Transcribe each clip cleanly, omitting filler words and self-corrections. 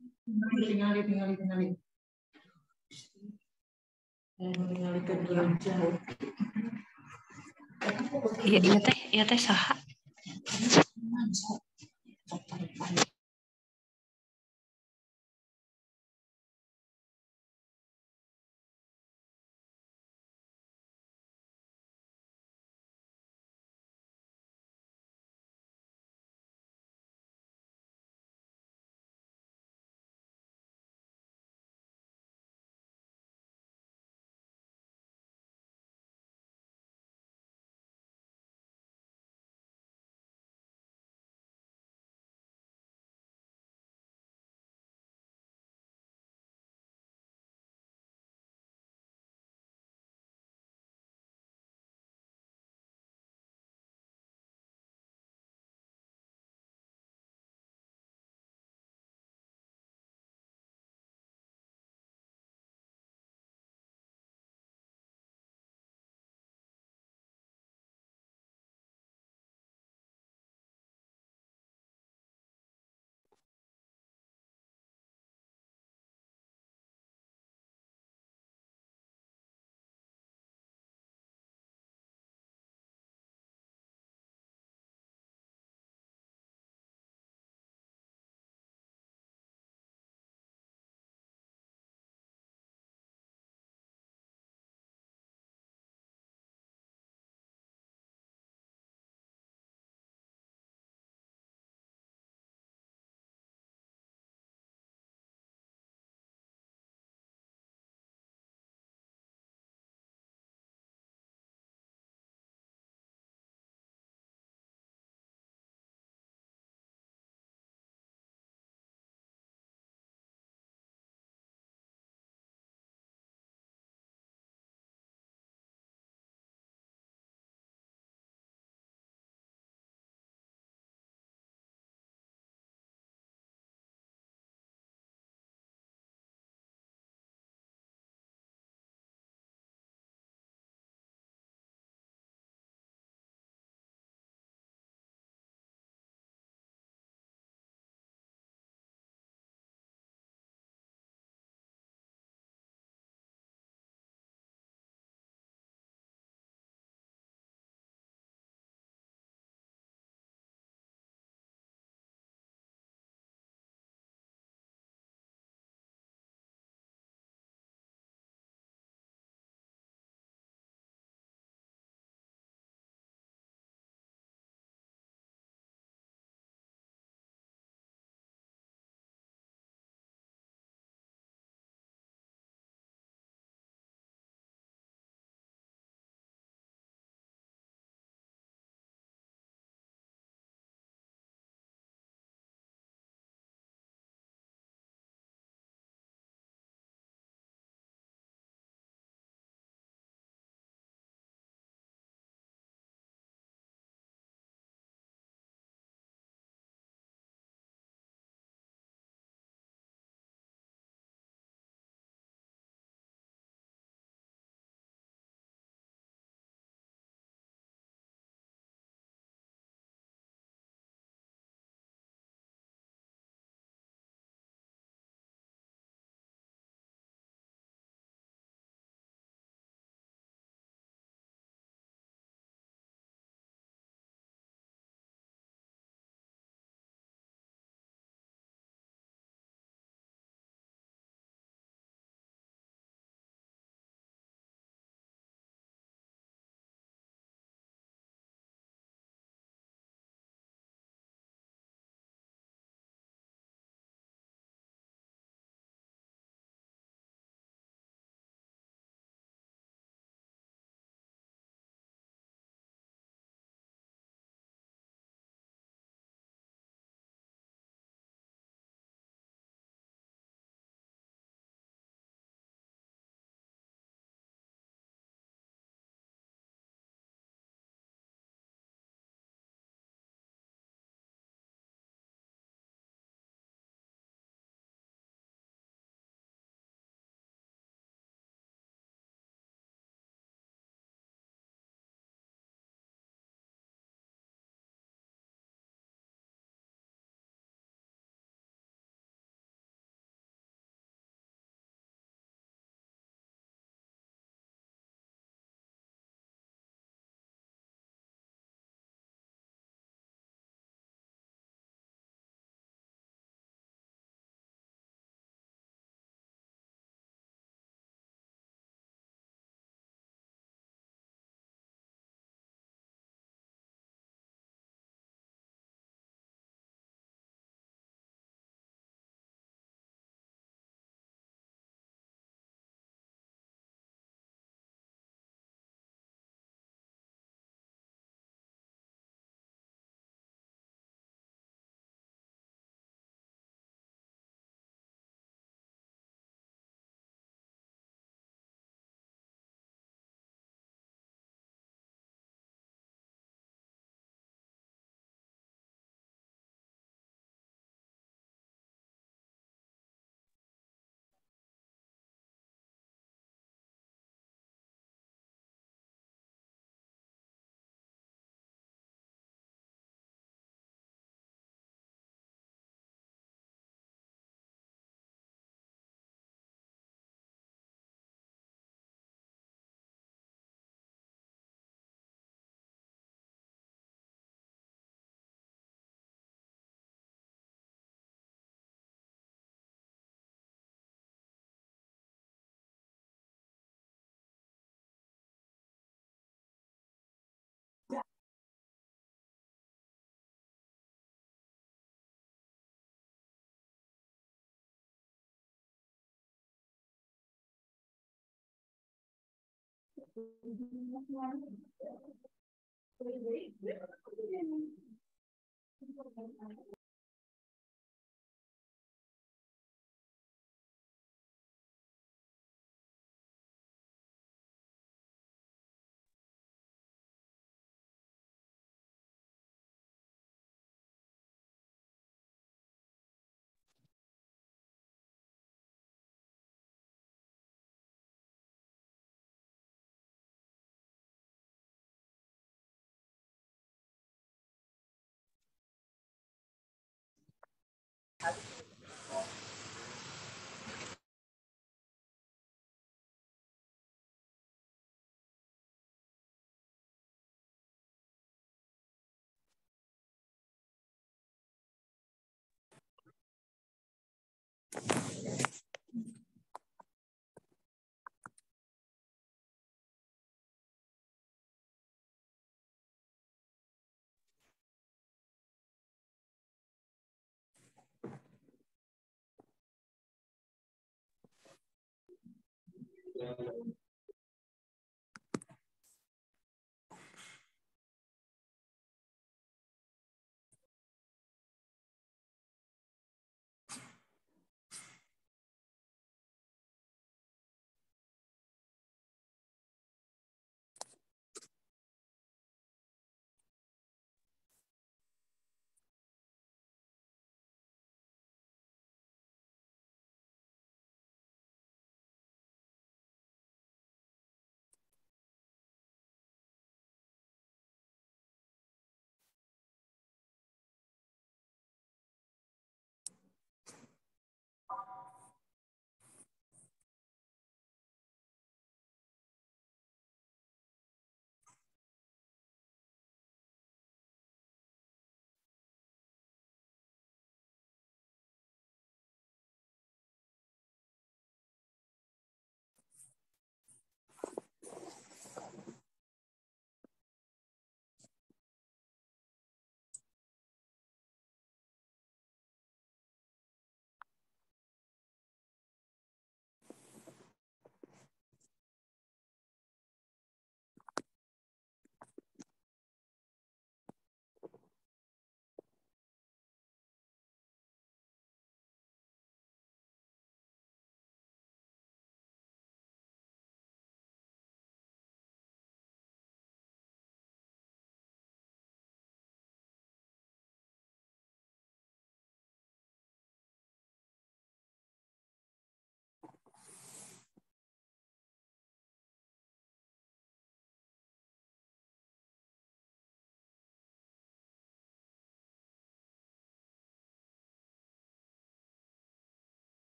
Tinggal. Iya teh saha.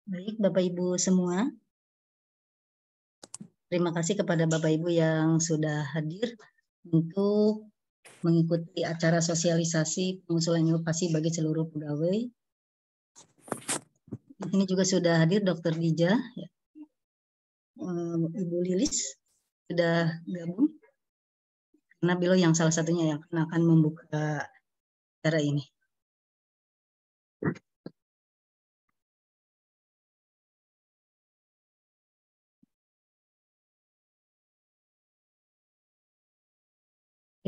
Baik, Bapak Ibu semua. Terima kasih kepada Bapak Ibu yang sudah hadir untuk mengikuti acara sosialisasi pengusulan inovasi bagi seluruh pegawai. Ini juga sudah hadir Dr. Dija, ya. Ibu Lilis sudah gabung, karena beliau yang salah satunya yang akan membuka acara ini.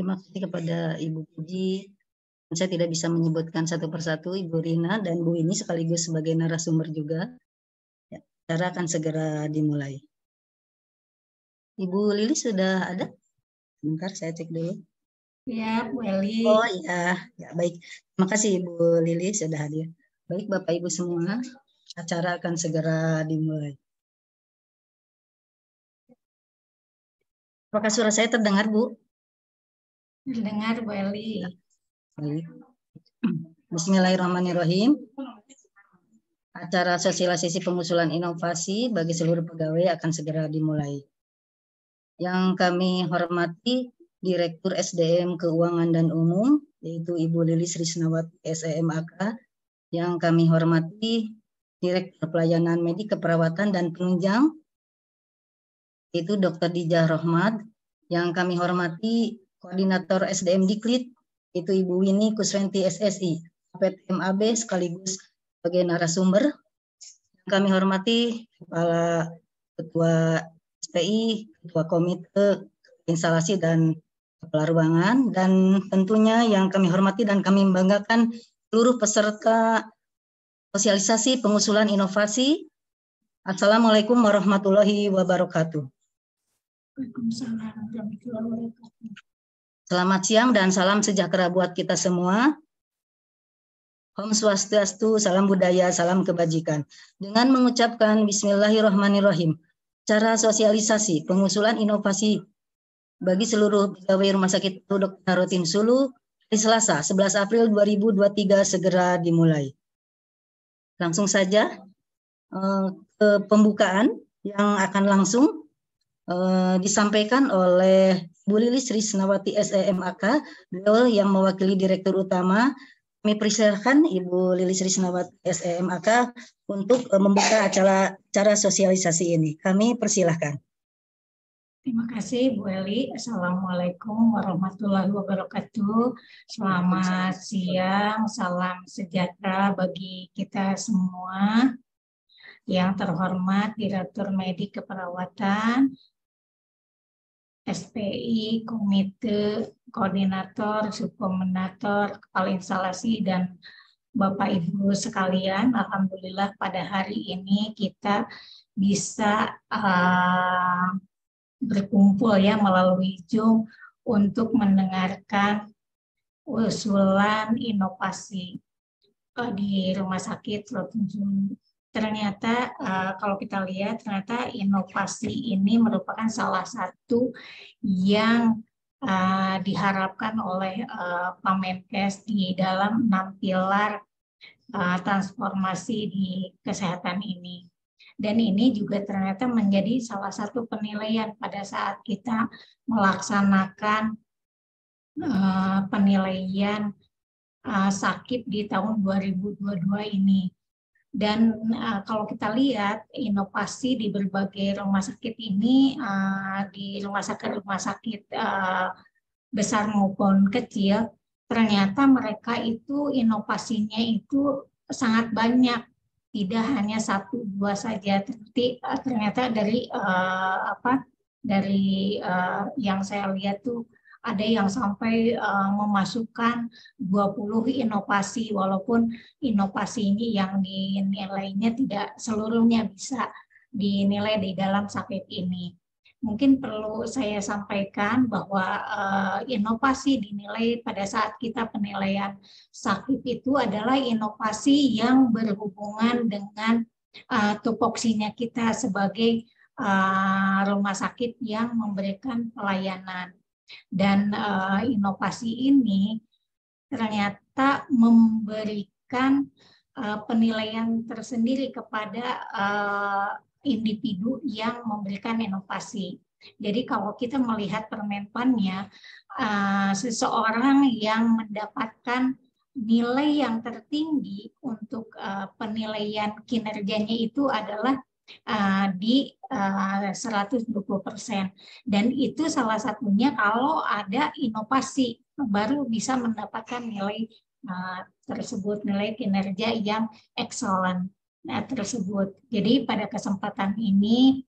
Terima kasih kepada Ibu Puji. Saya tidak bisa menyebutkan satu persatu, Ibu Rina dan Bu ini sekaligus sebagai narasumber juga. Ya, acara akan segera dimulai. Ibu Lilis sudah ada? Bentar, saya cek dulu. Ya, Bu Eli. Oh iya, ya baik. Terima kasih Ibu Lilis sudah hadir. Baik Bapak Ibu semua, acara akan segera dimulai. Apakah suara saya terdengar, Bu? Terdengar, Bu Eli. Baik. Bismillahirrahmanirrahim. Acara sosialisasi pengusulan inovasi bagi seluruh pegawai akan segera dimulai. Yang kami hormati Direktur SDM Keuangan dan Umum, yaitu Ibu Lilis Risnawati SEMAK. Yang kami hormati Direktur Pelayanan Medik Keperawatan dan Penunjang, yaitu Dr. Dija Rohmad. Yang kami hormati Koordinator SDM Diklit, yaitu Ibu Winnie Kuswenti SSI, PTMAB sekaligus sebagai narasumber. Yang kami hormati Kepala Ketua SPI, Ketua Komite Instalasi dan Kepala Ruangan, dan tentunya yang kami hormati dan kami banggakan seluruh peserta sosialisasi pengusulan inovasi. Assalamualaikum warahmatullahi wabarakatuh. Selamat siang dan salam sejahtera buat kita semua. Om Swastiastu, salam budaya, salam kebajikan. Dengan mengucapkan Bismillahirrahmanirrahim, cara sosialisasi pengusulan inovasi bagi seluruh pegawai Rumah Sakit Dr. Narotin Sulu hari Selasa 11 April 2023 segera dimulai. Langsung saja ke pembukaan yang akan langsung disampaikan oleh Bu Lilis Risnawati SEMAK, beliau yang mewakili Direktur Utama. Kami persilakan Ibu Lilis Risnawati SEMAK untuk membuka acara sosialisasi ini. Kami persilahkan. Terima kasih Bu Eli. Assalamualaikum warahmatullahi wabarakatuh. Selamat siang, salam sejahtera bagi kita semua. Yang terhormat Direktur Medik Keperawatan, SPI, Komite, Koordinator, Subkoordinator, Kepala Instalasi, dan Bapak Ibu sekalian, alhamdulillah pada hari ini kita bisa berkumpul ya melalui Zoom untuk mendengarkan usulan inovasi di Rumah Sakit Rotunjung. Ternyata kalau kita lihat ternyata inovasi ini merupakan salah satu yang diharapkan oleh Pak Menkes di dalam 6 pilar transformasi di kesehatan ini. Dan ini juga ternyata menjadi salah satu penilaian pada saat kita melaksanakan penilaian sakit di tahun 2022 ini. Dan kalau kita lihat inovasi di berbagai rumah sakit ini, di rumah sakit besar maupun kecil, ternyata mereka itu inovasinya itu sangat banyak, tidak hanya 1-2 saja. Ternyata dari yang saya lihat tuh ada yang sampai memasukkan 20 inovasi, walaupun inovasi ini yang dinilainya tidak seluruhnya bisa dinilai di dalam sakit ini. Mungkin perlu saya sampaikan bahwa inovasi dinilai pada saat kita penilaian sakit itu adalah inovasi yang berhubungan dengan tupoksinya kita sebagai rumah sakit yang memberikan pelayanan. Dan inovasi ini ternyata memberikan penilaian tersendiri kepada individu yang memberikan inovasi. Jadi kalau kita melihat permenpannya, seseorang yang mendapatkan nilai yang tertinggi untuk penilaian kinerjanya itu adalah di 120%. Dan itu salah satunya kalau ada inovasi baru bisa mendapatkan nilai tersebut, nilai kinerja yang excellent tersebut. Jadi pada kesempatan ini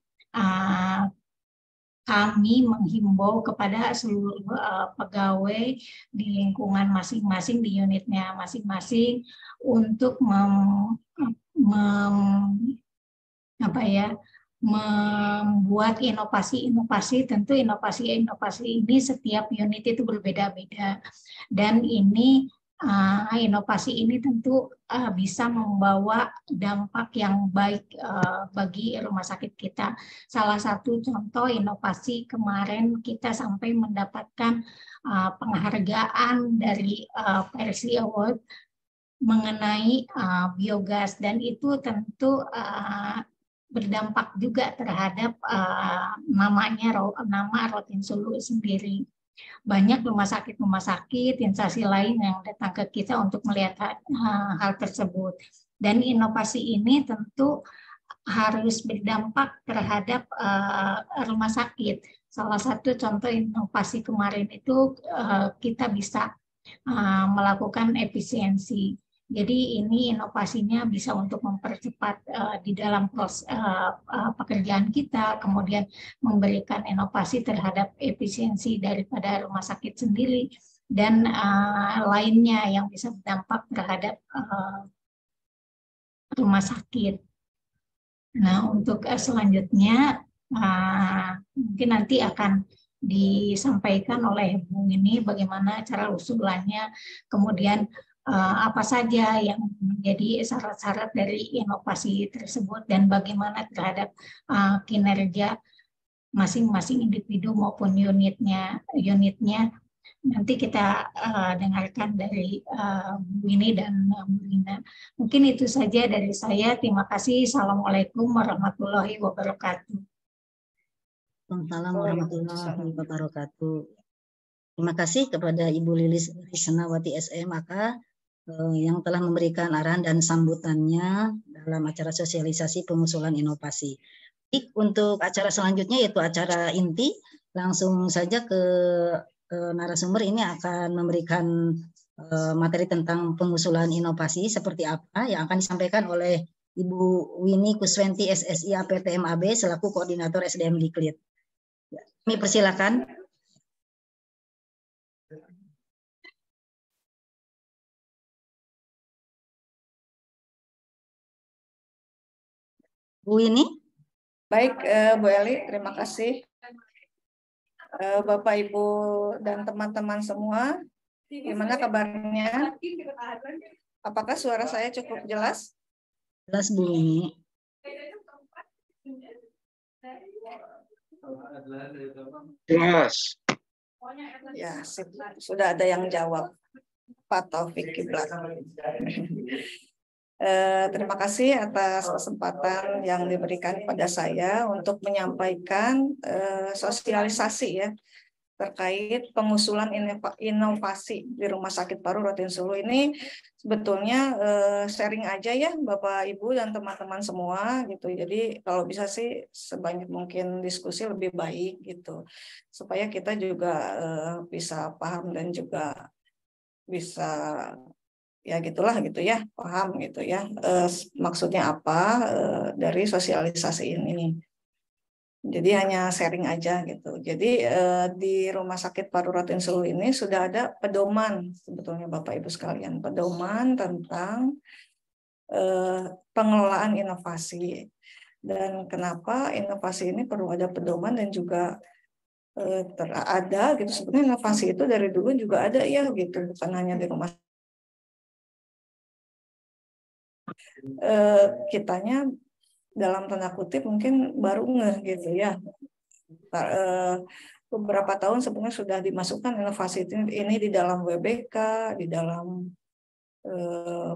kami menghimbau kepada seluruh pegawai di lingkungan masing-masing, di unitnya masing-masing untuk membuat inovasi-inovasi. Tentu inovasi-inovasi ini setiap unit itu berbeda-beda, dan ini inovasi ini tentu bisa membawa dampak yang baik bagi rumah sakit kita. Salah satu contoh inovasi kemarin kita sampai mendapatkan penghargaan dari Persi Award mengenai biogas, dan itu tentu berdampak juga terhadap nama Rotinsulu sendiri. Banyak rumah sakit instansi lain yang datang ke kita untuk melihat hal tersebut. Dan inovasi ini tentu harus berdampak terhadap rumah sakit. Salah satu contoh inovasi kemarin itu kita bisa melakukan efisiensi. Jadi ini inovasinya bisa untuk mempercepat di dalam proses pekerjaan kita, kemudian memberikan inovasi terhadap efisiensi daripada rumah sakit sendiri, dan lainnya yang bisa berdampak terhadap rumah sakit. Nah, untuk selanjutnya mungkin nanti akan disampaikan oleh Bung ini bagaimana cara usulannya, kemudian apa saja yang menjadi syarat-syarat dari inovasi tersebut, dan bagaimana terhadap kinerja masing-masing individu maupun unitnya. Nanti kita dengarkan dari Bu Winnie dan Bu Lina. Mungkin itu saja dari saya. Terima kasih. Assalamualaikum warahmatullahi wabarakatuh. Waalaikumsalam warahmatullahi wabarakatuh. Terima kasih kepada Ibu Lilis Risnawati SMAK yang telah memberikan arahan dan sambutannya dalam acara sosialisasi pengusulan inovasi. Untuk acara selanjutnya yaitu acara inti, langsung saja ke narasumber ini akan memberikan materi tentang pengusulan inovasi seperti apa yang akan disampaikan oleh Ibu Winnie Kuswenti SSI APTMAB selaku Koordinator SDM Diklit. Kami persilakan. Bu ini? Baik, Bu Eli, terima kasih. Bapak, Ibu, dan teman-teman semua, gimana kabarnya? Apakah suara saya cukup jelas? Jelas Bu ini. Jelas. Ya, sudah ada yang jawab. Pak Taufik Kiblat. Terima kasih atas kesempatan yang diberikan kepada saya untuk menyampaikan sosialisasi ya terkait pengusulan inovasi di Rumah Sakit Paru Rotin Sulu. Ini sebetulnya sharing aja ya Bapak Ibu dan teman-teman semua gitu. Jadi kalau bisa sih sebanyak mungkin diskusi lebih baik gitu supaya kita juga bisa paham dan juga bisa ya gitulah gitu ya, paham gitu ya maksudnya apa dari sosialisasi ini. Jadi hanya sharing aja gitu. Jadi di Rumah Sakit Paru Rotin Sulu ini sudah ada pedoman sebetulnya Bapak Ibu sekalian, pedoman tentang pengelolaan inovasi. Dan kenapa inovasi ini perlu ada pedoman dan juga ada gitu. Sebenarnya inovasi itu dari dulu juga ada ya gitu, bukan hanya di rumah kitanya dalam tanda kutip mungkin baru ngeh gitu ya. Beberapa tahun sebelumnya sudah dimasukkan inovasi ini di dalam WBK, di dalam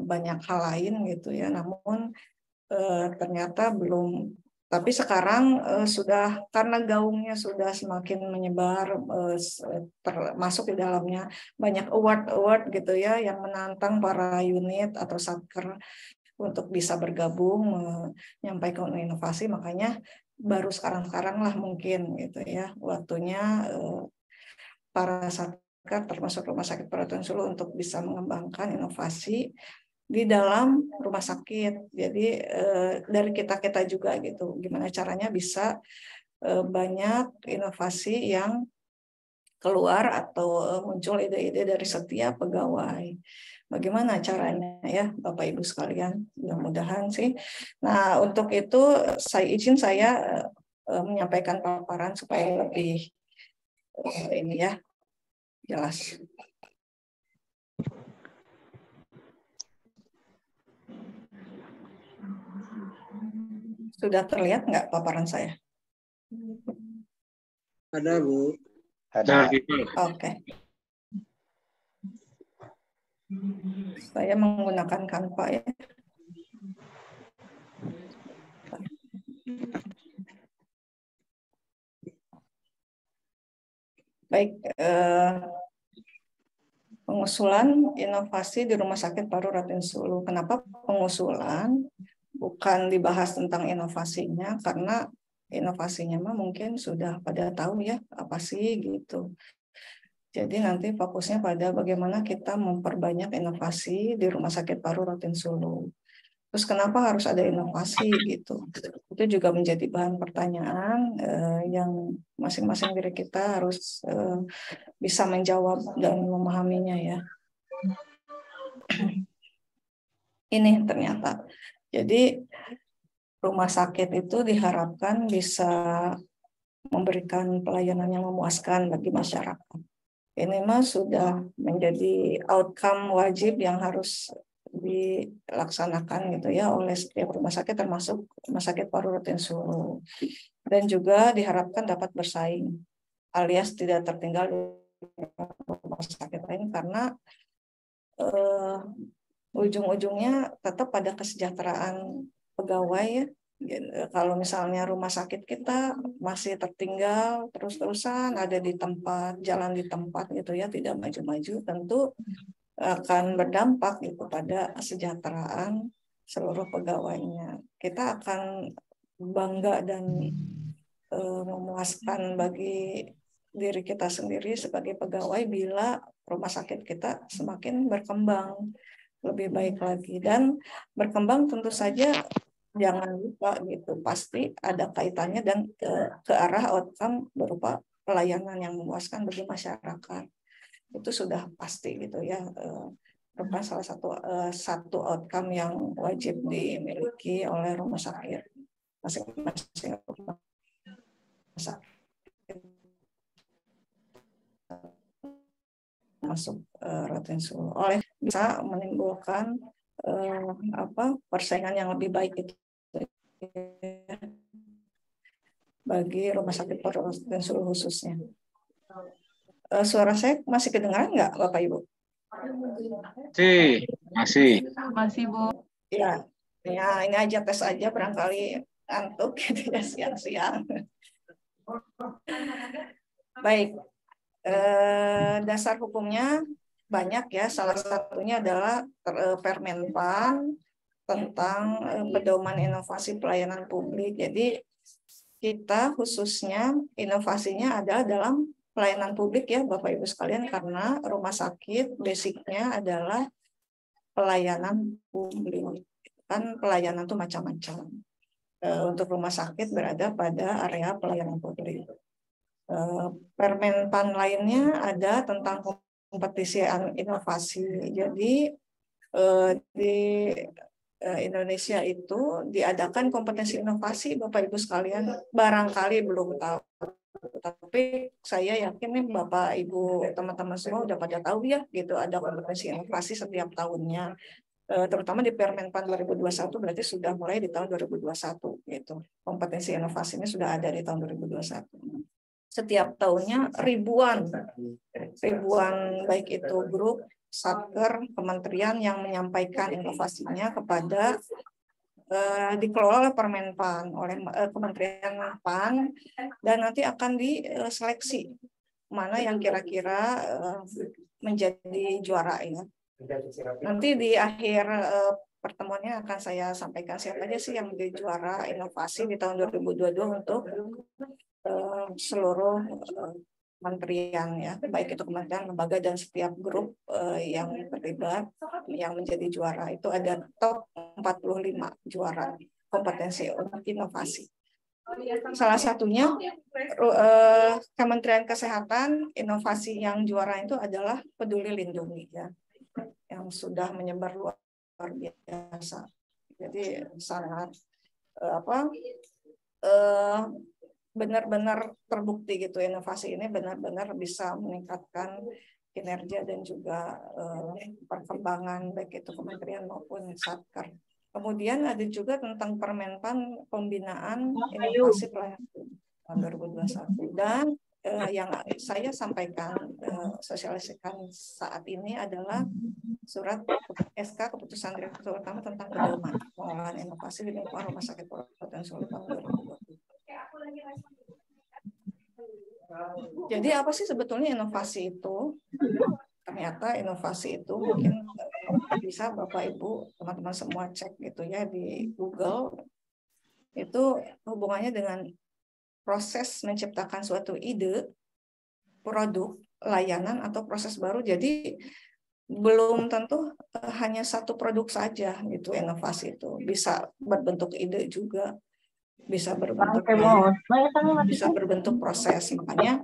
banyak hal lain gitu ya. Namun ternyata belum. Tapi sekarang sudah karena gaungnya sudah semakin menyebar, termasuk di dalamnya banyak award gitu ya yang menantang para unit atau satker untuk bisa bergabung menyampaikan inovasi, makanya baru sekarang lah mungkin gitu ya waktunya para satker termasuk Rumah Sakit Paru Rotin Sulu untuk bisa mengembangkan inovasi di dalam rumah sakit. Jadi dari kita juga gitu, gimana caranya bisa banyak inovasi yang keluar atau muncul ide-ide dari setiap pegawai. Bagaimana caranya ya Bapak Ibu sekalian? Mudah-mudahan sih. Nah, untuk itu saya menyampaikan paparan supaya lebih ini ya jelas. Sudah terlihat nggak paparan saya? Ada Bu. Ada. Oke. Saya menggunakan Canva ya. Baik, pengusulan inovasi di Rumah Sakit Paru Rotin Sulu. Kenapa pengusulan? Bukan dibahas tentang inovasinya, karena inovasinya mah mungkin sudah pada tahu ya apa sih gitu. Jadi nanti fokusnya pada bagaimana kita memperbanyak inovasi di Rumah Sakit Paru Rotin Sulu. Terus kenapa harus ada inovasi gitu? Itu juga menjadi bahan pertanyaan yang masing-masing diri kita harus bisa menjawab dan memahaminya ya. Ini ternyata. Jadi rumah sakit itu diharapkan bisa memberikan pelayanan yang memuaskan bagi masyarakat. Ini mah sudah menjadi outcome wajib yang harus dilaksanakan gitu ya oleh setiap rumah sakit termasuk Rumah Sakit Paru Rotin Sulu. Dan juga diharapkan dapat bersaing alias tidak tertinggal di rumah sakit lain karena ujung-ujungnya tetap pada kesejahteraan pegawai ya. Kalau misalnya rumah sakit kita masih tertinggal terus-terusan ada di tempat, jalan di tempat gitu ya, tidak maju-maju, tentu akan berdampak gitu pada kesejahteraan seluruh pegawainya. Kita akan bangga dan memuaskan bagi diri kita sendiri sebagai pegawai bila rumah sakit kita semakin berkembang lebih baik lagi. Dan berkembang tentu saja jangan lupa gitu, pasti ada kaitannya dan ke arah outcome berupa pelayanan yang memuaskan bagi masyarakat. Itu sudah pasti gitu ya, merupakan salah satu outcome yang wajib dimiliki oleh rumah sakit. masing-masing rumah sakit masuk retensi oleh bisa menimbulkan persaingan yang lebih baik itu bagi rumah sakit retensi khususnya. Suara saya masih kedengaran nggak, Bapak Ibu? Masih Bu. Ya, ini aja tes aja, barangkali ngantuk gitu ya siang-siang. Baik, dasar hukumnya banyak ya. Salah satunya adalah Permenpan tentang pedoman inovasi pelayanan publik. Jadi kita khususnya inovasinya adalah dalam pelayanan publik ya Bapak Ibu sekalian, karena rumah sakit basicnya adalah pelayanan publik. Kan pelayanan itu macam-macam. Untuk rumah sakit berada pada area pelayanan publik. Permenpan lainnya ada tentang kompetisi inovasi. Jadi di Indonesia itu diadakan kompetisi inovasi, Bapak Ibu sekalian, barangkali belum tahu. Tapi saya yakin nih Bapak Ibu teman-teman semua udah pada tahu ya gitu, ada kompetisi inovasi setiap tahunnya. Terutama di Permenpan 2021 berarti sudah mulai di tahun 2021 gitu. Kompetensi inovasi ini sudah ada di tahun 2021. Setiap tahunnya ribuan baik itu grup, satker, kementerian yang menyampaikan inovasinya kepada dikelola oleh Permenpan, oleh Kementerian PAN, dan nanti akan diseleksi mana yang kira-kira menjadi juara ya. Nanti di akhir pertemuannya akan saya sampaikan siapa aja sih yang menjadi juara inovasi di tahun 2022 untuk seluruh kementerian ya, baik itu kementerian, lembaga, dan setiap grup yang terlibat yang menjadi juara. Itu ada top 45 juara kompetensi untuk inovasi. Salah satunya Kementerian Kesehatan, inovasi yang juara itu adalah Peduli Lindungi ya, yang sudah menyebar luar biasa. Jadi sangat benar-benar terbukti gitu, inovasi ini benar-benar bisa meningkatkan kinerja dan juga perkembangan baik itu kementerian maupun satker. Kemudian ada juga tentang Permenpan pembinaan inovasi pelayanan tahun 2021, dan yang saya sampaikan sosialisasikan saat ini adalah surat SK keputusan Direktur Utama tentang pedoman pengelolaan inovasi di lingkungan rumah sakit Provinsi tahun 2020. Jadi apa sih sebetulnya inovasi itu? Ternyata inovasi itu mungkin bisa Bapak Ibu teman-teman semua cek gitu ya di Google. Itu hubungannya dengan proses menciptakan suatu ide, produk, layanan, atau proses baru. Jadi belum tentu hanya satu produk saja gitu, inovasi itu bisa berbentuk ide juga, bisa berbentuk proses. Makanya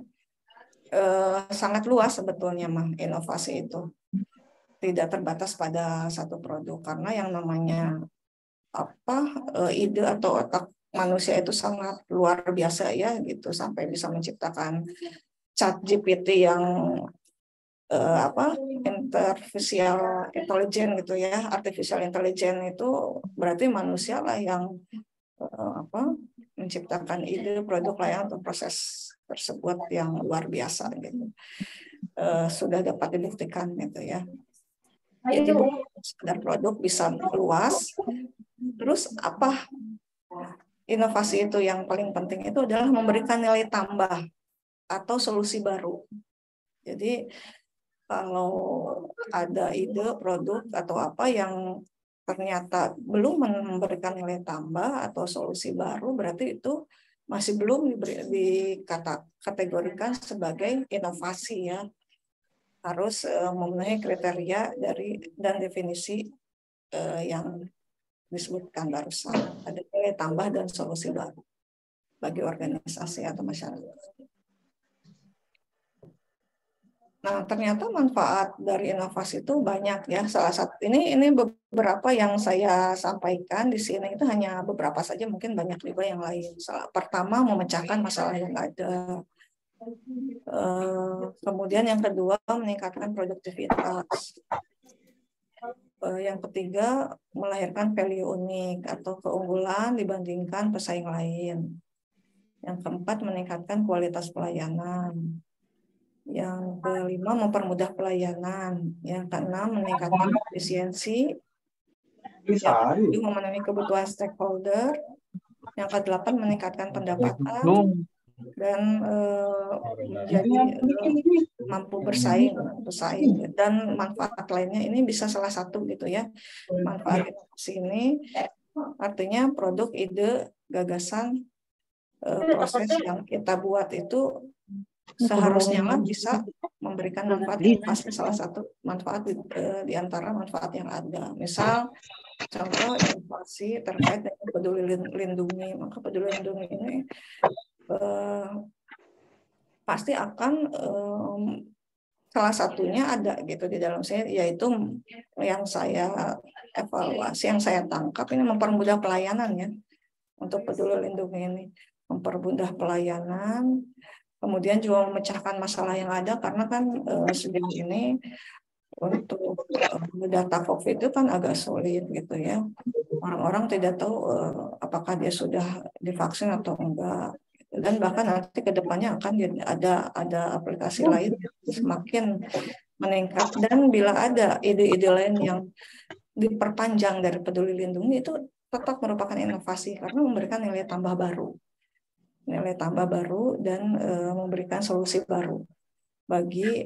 sangat luas sebetulnya inovasi itu, tidak terbatas pada satu produk, karena yang namanya ide atau otak manusia itu sangat luar biasa ya gitu, sampai bisa menciptakan ChatGPT yang artificial intelligence gitu ya. Artificial intelligence itu berarti manusia lah yang menciptakan ide, produk, layanan atau proses tersebut yang luar biasa gitu. Sudah dapat dibuktikan gitu ya. Jadi bukan sekedar produk, bisa luas. Terus apa inovasi itu yang paling penting itu adalah memberikan nilai tambah atau solusi baru. Jadi kalau ada ide, produk, atau apa yang ternyata belum memberikan nilai tambah atau solusi baru, berarti itu masih belum dikategorikan sebagai inovasi ya. Harus memenuhi kriteria dan definisi yang disebutkan barusan. Ada nilai tambah dan solusi baru bagi organisasi atau masyarakat. Nah, ternyata manfaat dari inovasi itu banyak ya. Salah satu ini beberapa yang saya sampaikan di sini itu hanya beberapa saja, mungkin banyak juga yang lain. Pertama, memecahkan masalah yang ada. Kemudian yang kedua, meningkatkan produktivitas. Yang ketiga, melahirkan value unik atau keunggulan dibandingkan pesaing lain. Yang keempat, meningkatkan kualitas pelayanan. Yang kelima, mempermudah pelayanan. Yang keenam, meningkatkan efisiensi. Yang ketujuh, memenuhi kebutuhan stakeholder. Yang kedelapan, meningkatkan pendapatan. Dan menjadi mampu bersaing. Dan manfaat lainnya ini bisa salah satu gitu ya. Manfaat inovasi ini artinya produk, ide, gagasan, proses yang kita buat itu seharusnya bisa memberikan manfaat inovasi, salah satu manfaat di antara manfaat yang ada. Misal contoh inovasi terkait dengan peduli lindungi, maka peduli lindungi ini pasti akan salah satunya ada gitu di dalam saya, yaitu yang saya evaluasi, yang saya tangkap ini mempermudah pelayanan ya untuk peduli lindungi ini, mempermudah pelayanan. Kemudian juga memecahkan masalah yang ada, karena kan sejauh ini untuk data COVID itu kan agak sulit gitu ya. Orang-orang tidak tahu apakah dia sudah divaksin atau enggak. Dan bahkan nanti ke depannya akan ada aplikasi lain yang semakin meningkat. Dan bila ada ide-ide lain yang diperpanjang dari peduli lindungi, itu tetap merupakan inovasi karena memberikan nilai tambah baru. Nilai tambah baru dan memberikan solusi baru bagi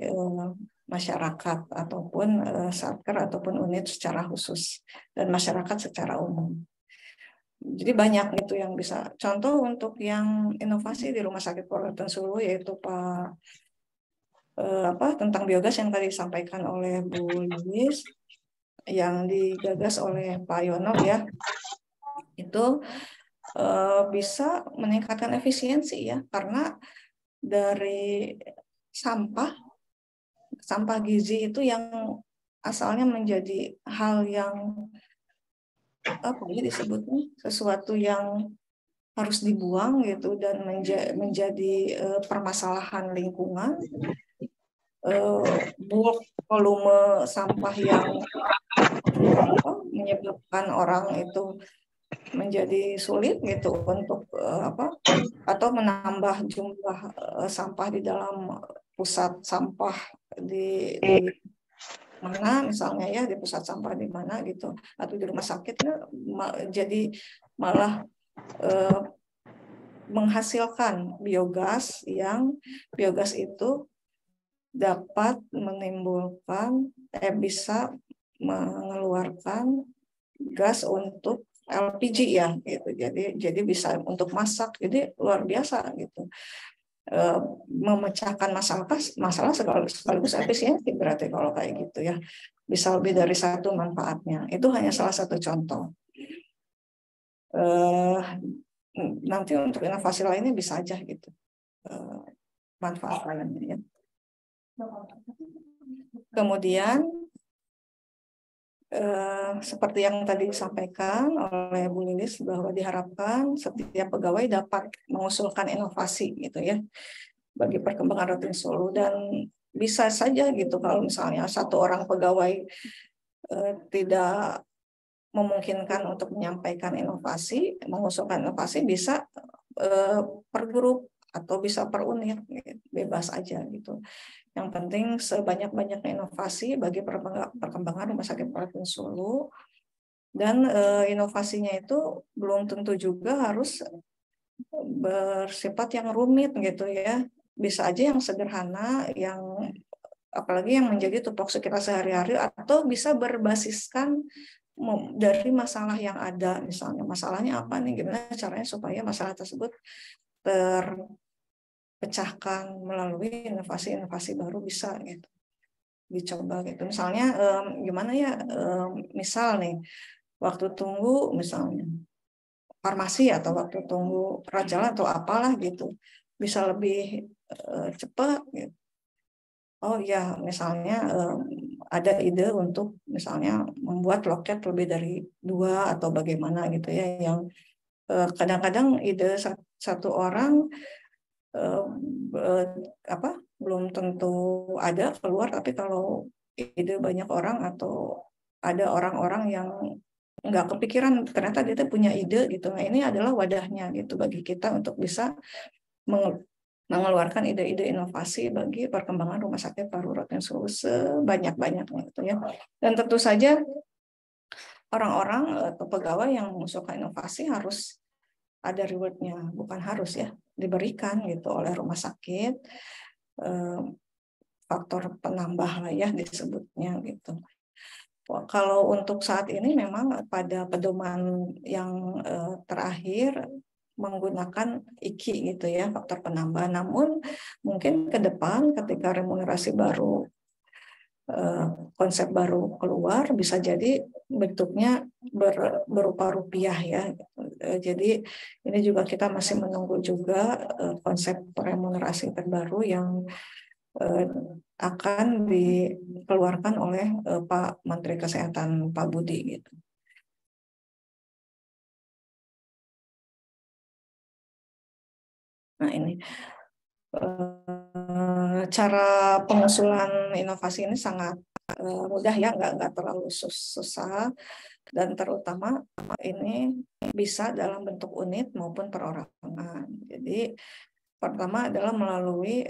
masyarakat ataupun satker ataupun unit secara khusus dan masyarakat secara umum. Jadi banyak itu yang bisa. Contoh untuk yang inovasi di Rumah Sakit Polri Sulu yaitu tentang biogas yang tadi disampaikan oleh Bu Lilis, yang digagas oleh Pak Yono ya, itu bisa meningkatkan efisiensi ya, karena dari sampah gizi itu yang asalnya menjadi hal yang apa ya disebutnya, sesuatu yang harus dibuang gitu dan menjadi permasalahan lingkungan, bulk volume sampah yang menyebabkan orang itu menjadi sulit gitu untuk atau menambah jumlah sampah di dalam pusat sampah di mana misalnya ya, di pusat sampah di mana gitu atau di rumah sakitnya, jadi malah menghasilkan biogas yang biogas itu dapat menimbulkan bisa mengeluarkan gas untuk LPG ya gitu. Jadi bisa untuk masak. Jadi luar biasa gitu. Memecahkan masalah sekaligus efisiensi berarti kalau kayak gitu ya. Bisa lebih dari satu manfaatnya. Itu hanya salah satu contoh. Nanti untuk inovasi lainnya bisa aja gitu. Manfaat lainnya ya. Kemudian seperti yang tadi disampaikan oleh Bu Lilis bahwa diharapkan setiap pegawai dapat mengusulkan inovasi gitu ya bagi perkembangan rutin Solo, dan bisa saja gitu kalau misalnya satu orang pegawai tidak memungkinkan untuk menyampaikan inovasi, mengusulkan inovasi, bisa per grup atau bisa per unit, bebas aja gitu. Yang penting sebanyak-banyaknya inovasi bagi perkembangan Rumah Sakit Polri Solo, dan inovasinya itu belum tentu juga harus bersifat yang rumit gitu ya. Bisa aja yang sederhana, yang apalagi yang menjadi tupoksi kita sehari-hari, atau bisa berbasiskan dari masalah yang ada. Misalnya masalahnya apa nih, gimana caranya supaya masalah tersebut terpecahkan melalui inovasi-inovasi baru, bisa gitu dicoba gitu. Misalnya gimana ya, misal nih waktu tunggu misalnya farmasi atau waktu tunggu jalan atau apalah gitu bisa lebih cepat gitu. oh ya, misalnya ada ide untuk misalnya membuat loket lebih dari 2 atau bagaimana gitu ya, yang kadang-kadang ide satu orang belum tentu ada keluar, tapi kalau ide banyak orang atau ada orang-orang yang nggak kepikiran ternyata dia punya ide gitu, nah ini adalah wadahnya gitu bagi kita untuk bisa mengeluarkan ide-ide inovasi bagi perkembangan rumah sakit paru Roten Sewu sebanyak-banyaknya gitu ya. Dan tentu saja orang-orang atau pegawai yang mengusulkan inovasi harus ada rewardnya, bukan harus ya, diberikan gitu oleh rumah sakit, faktor penambah lah ya disebutnya gitu. Kalau untuk saat ini memang pada pedoman yang terakhir menggunakan IKI gitu ya, faktor penambah. Namun mungkin ke depan ketika remunerasi baru, konsep baru keluar, bisa jadi bentuknya berupa rupiah ya. Jadi ini juga kita masih menunggu juga konsep remunerasi terbaru yang akan dikeluarkan oleh Pak Menteri Kesehatan Pak Budi gitu. Nah ini cara pengusulan inovasi ini sangat mudah ya, nggak terlalu susah, dan terutama ini bisa dalam bentuk unit maupun perorangan. Jadi pertama adalah melalui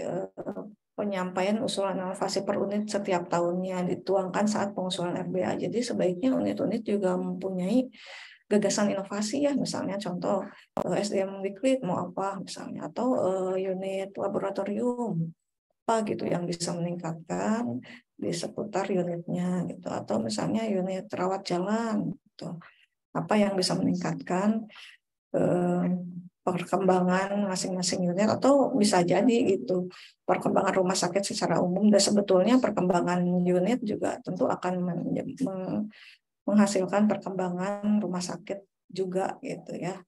penyampaian usulan inovasi per unit setiap tahunnya dituangkan saat pengusulan RBA. Jadi sebaiknya unit-unit juga mempunyai gagasan inovasi ya, misalnya contoh SDM Weekly mau apa misalnya, atau unit laboratorium apa gitu yang bisa meningkatkan di seputar unitnya gitu, atau misalnya unit rawat jalan gitu, apa yang bisa meningkatkan perkembangan masing-masing unit, atau bisa jadi gitu perkembangan rumah sakit secara umum. Dan sebetulnya perkembangan unit juga tentu akan menghasilkan perkembangan rumah sakit juga gitu ya.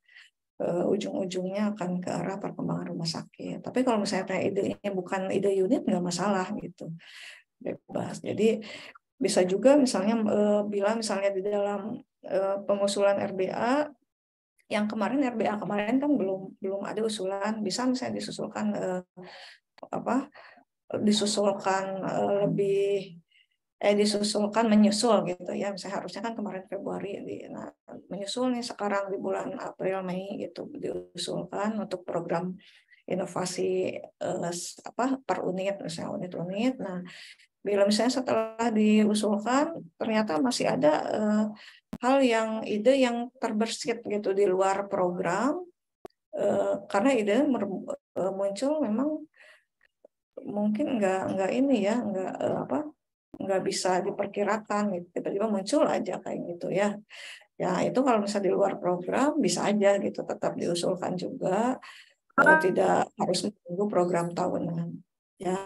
Ujung-ujungnya akan ke arah perkembangan rumah sakit. Tapi kalau misalnya idenya bukan ide unit, nggak masalah gitu, bebas. Jadi bisa juga misalnya bilang misalnya di dalam pengusulan RBA yang kemarin, RBA kemarin kan belum ada usulan, bisa misalnya disusulkan disusulkan menyusul gitu ya, misalnya harusnya kan kemarin Februari, menyusul nih sekarang di bulan April Mei gitu, diusulkan untuk program inovasi per unit, misalnya unit-unit. Nah bila misalnya setelah diusulkan ternyata masih ada hal yang ide yang terbersit gitu di luar program, karena ide muncul memang mungkin nggak ini ya, nggak bisa diperkirakan gitu, tiba-tiba muncul aja kayak gitu ya. Ya itu kalau misalnya di luar program bisa aja gitu tetap diusulkan juga, tidak harus menunggu program tahunan ya.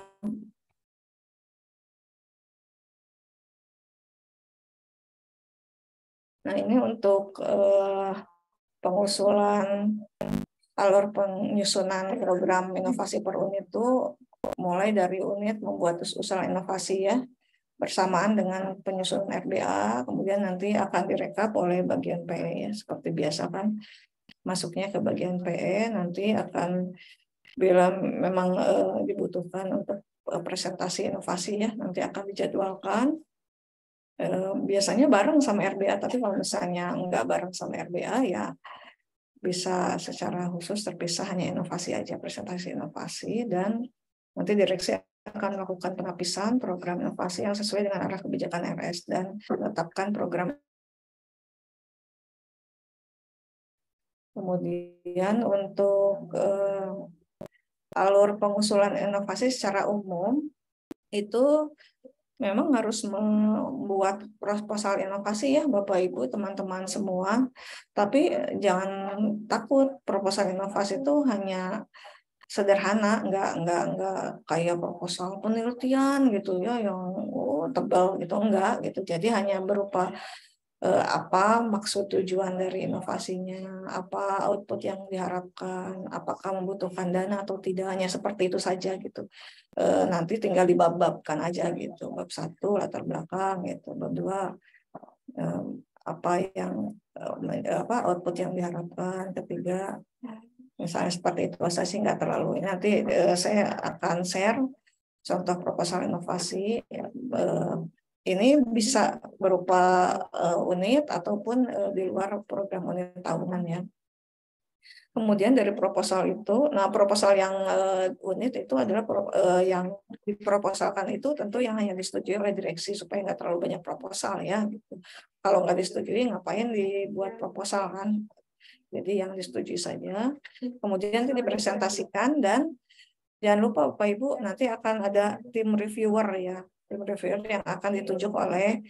Nah ini untuk pengusulan alur penyusunan program inovasi per unit itu mulai dari unit membuat usulan inovasi ya, bersamaan dengan penyusunan RBA, kemudian nanti akan direkap oleh bagian PE ya, seperti biasa kan masuknya ke bagian PE, nanti akan bila memang dibutuhkan untuk presentasi inovasi ya, nanti akan dijadwalkan biasanya bareng sama RBA, tapi kalau misalnya nggak bareng sama RBA ya bisa secara khusus terpisah, hanya inovasi aja, presentasi inovasi, dan nanti direksi akan melakukan penapisan program inovasi yang sesuai dengan arah kebijakan RS dan menetapkan program. Kemudian untuk alur pengusulan inovasi secara umum itu memang harus membuat proposal inovasi ya Bapak Ibu teman-teman semua. Tapi jangan takut, proposal inovasi itu hanya sederhana, nggak kayak proposal penelitian gitu ya yang tebal gitu, enggak gitu. Jadi hanya berupa apa maksud tujuan dari inovasinya, apa output yang diharapkan, apakah membutuhkan dana atau tidak, hanya seperti itu saja gitu. Nanti tinggal dibab-babkan aja gitu. Bab 1 latar belakang gitu, bab 2 apa yang output yang diharapkan, ketiga misalnya seperti itu. Saya sih nggak terlalu, nanti saya akan share contoh proposal inovasi. Ini bisa berupa unit ataupun di luar program unit tahunan ya. Kemudian dari proposal itu, nah proposal yang unit itu adalah yang diproposalkan itu tentu yang hanya disetujui oleh direksi supaya nggak terlalu banyak proposal ya. Gitu. Kalau nggak disetujui ngapain dibuat proposal kan? Jadi yang disetujui saja. Kemudian itu dipresentasikan dan jangan lupa Bapak Ibu nanti akan ada tim reviewer ya. Tim reviewer yang akan ditunjuk oleh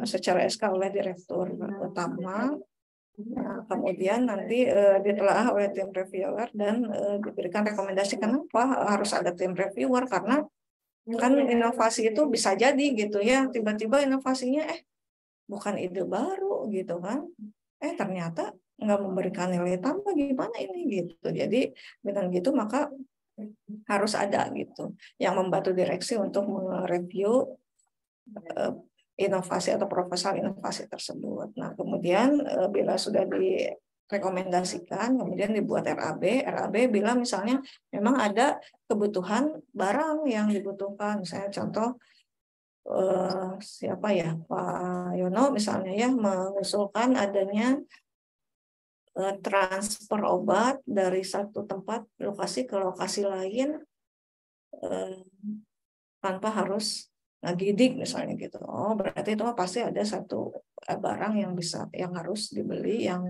secara SK oleh direktur utama. Nah, kemudian nanti ditelaah oleh tim reviewer dan diberikan rekomendasi. Kenapa harus ada tim reviewer? Karena kan inovasi itu bisa jadi gitu ya, tiba-tiba inovasinya bukan ide baru gitu kan, ternyata nggak memberikan nilai tambah, gimana ini gitu. Jadi dengan gitu maka harus ada gitu yang membantu direksi untuk mereview inovasi atau proposal inovasi tersebut. Nah, kemudian bila sudah direkomendasikan, kemudian dibuat RAB. RAB bila misalnya memang ada kebutuhan barang yang dibutuhkan. Misalnya contoh siapa ya, Pak Yono misalnya ya mengusulkan adanya transfer obat dari satu tempat lokasi ke lokasi lain tanpa harus gidik misalnya gitu. Oh, berarti itu pasti ada satu barang yang harus dibeli yang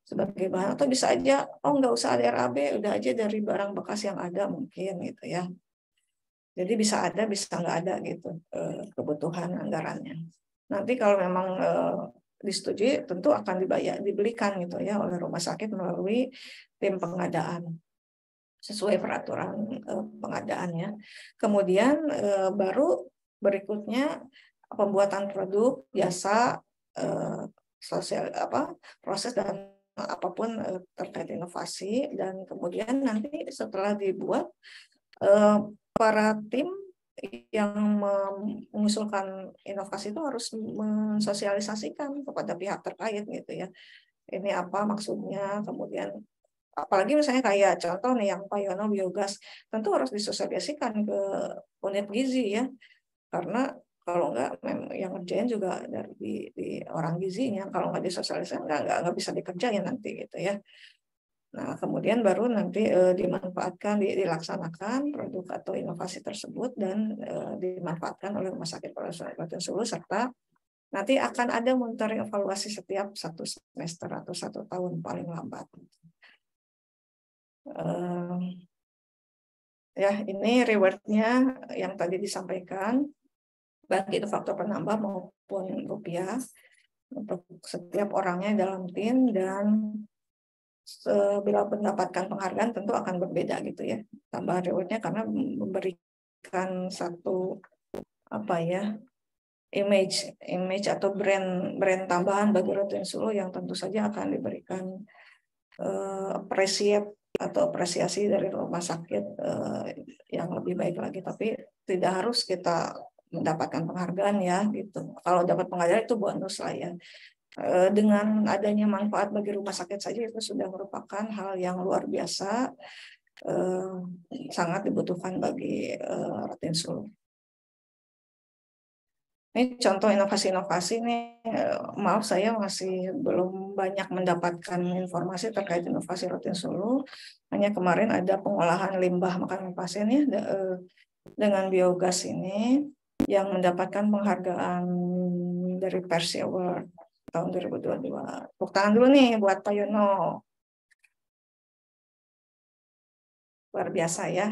sebagai bahan, atau bisa aja nggak usah ada RAB, udah aja dari barang bekas yang ada mungkin gitu ya. Jadi bisa ada, bisa nggak ada gitu kebutuhan anggarannya. Nanti kalau memang disetujui tentu akan dibelikan gitu ya oleh rumah sakit melalui tim pengadaan sesuai peraturan pengadaannya. Kemudian baru berikutnya pembuatan produk, jasa, sosial proses dan apapun terkait inovasi. Dan kemudian nanti setelah dibuat para tim yang mengusulkan inovasi itu harus mensosialisasikan kepada pihak terkait gitu ya. Ini apa maksudnya, kemudian apalagi misalnya kayak contoh nih yang Pak Yono biogas, tentu harus disosialisasikan ke unit gizi ya, karena kalau enggak yang ngerjain juga dari di orang gizinya, kalau nggak disosialisasikan nggak bisa dikerjain nanti gitu ya. Nah, kemudian baru nanti dimanfaatkan, dilaksanakan produk atau inovasi tersebut dan dimanfaatkan oleh Rumah Sakit Polres Sulu, serta nanti akan ada monitoring evaluasi setiap 1 semester atau 1 tahun paling lambat. Ya, ini reward-nya yang tadi disampaikan, baik itu faktor penambah maupun rupiah untuk setiap orangnya dalam tim, dan bila mendapatkan penghargaan tentu akan berbeda gitu ya, tambahan reward-nya karena memberikan satu image atau brand tambahan bagi Rutin Sulu yang tentu saja akan diberikan apresiasi dari rumah sakit yang lebih baik lagi. Tapi tidak harus kita mendapatkan penghargaan ya gitu. Kalau dapat penghargaan itu bonus lah ya. Dengan adanya manfaat bagi rumah sakit saja itu sudah merupakan hal yang luar biasa, sangat dibutuhkan bagi Rutin Sulu. Ini contoh inovasi-inovasi nih, maaf saya masih belum banyak mendapatkan informasi terkait inovasi Rutin Sulu. Hanya kemarin ada pengolahan limbah makanan pasien ya dengan biogas ini yang mendapatkan penghargaan dari Persi Award tahun 2022. Tepuk tangan dulu nih buat Pak Yono. Luar biasa ya.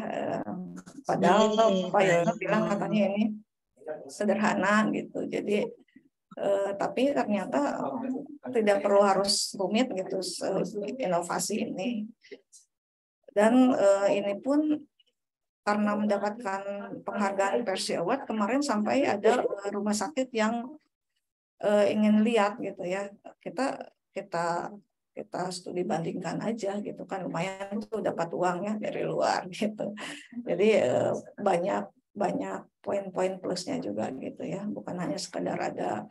Padahal Pak Yono bilang katanya ini sederhana gitu. Jadi tapi ternyata tidak perlu harus rumit gitu inovasi ini. Dan ini pun karena mendapatkan penghargaan Persi Award kemarin sampai ada rumah sakit yang ingin lihat gitu ya, kita kita kita studi bandingkan aja gitu kan, lumayan tuh dapat uangnya dari luar gitu. Jadi banyak banyak poin-poin plusnya juga gitu ya, bukan hanya sekedar ada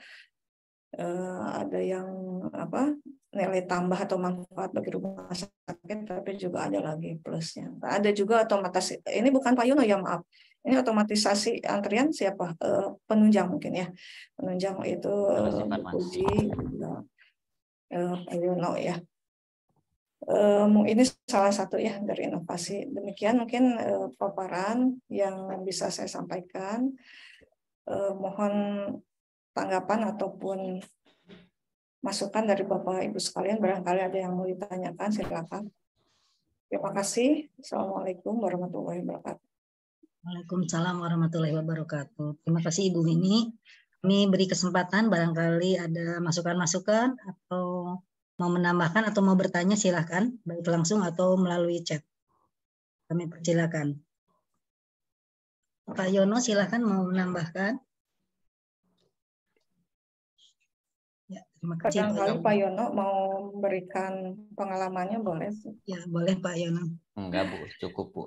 yang apa nilai tambah atau manfaat bagi rumah sakit, tapi juga ada lagi plusnya. Ada juga otomatis, ini bukan Pak Yono ya, maaf, ini otomatisasi antrian siapa, penunjang mungkin ya, penunjang itu Puji juga Pak Yono ya. Ini salah satu ya dari inovasi. Demikian mungkin paparan yang bisa saya sampaikan. Mohon tanggapan ataupun masukan dari Bapak Ibu sekalian, barangkali ada yang mau ditanyakan, silakan. Terima kasih. Assalamualaikum warahmatullahi wabarakatuh. Waalaikumsalam warahmatullahi wabarakatuh. Terima kasih Ibu Mini. Kami beri kesempatan barangkali ada masukan-masukan atau mau menambahkan atau mau bertanya silakan, baik langsung atau melalui chat. Kami persilakan. Pak Yono silakan mau menambahkan. Ya, terima kasih Pak Barangkali Yono. Pak Yono mau memberikan pengalamannya, boleh? Ya, boleh Pak Yono. Enggak Bu, cukup Bu.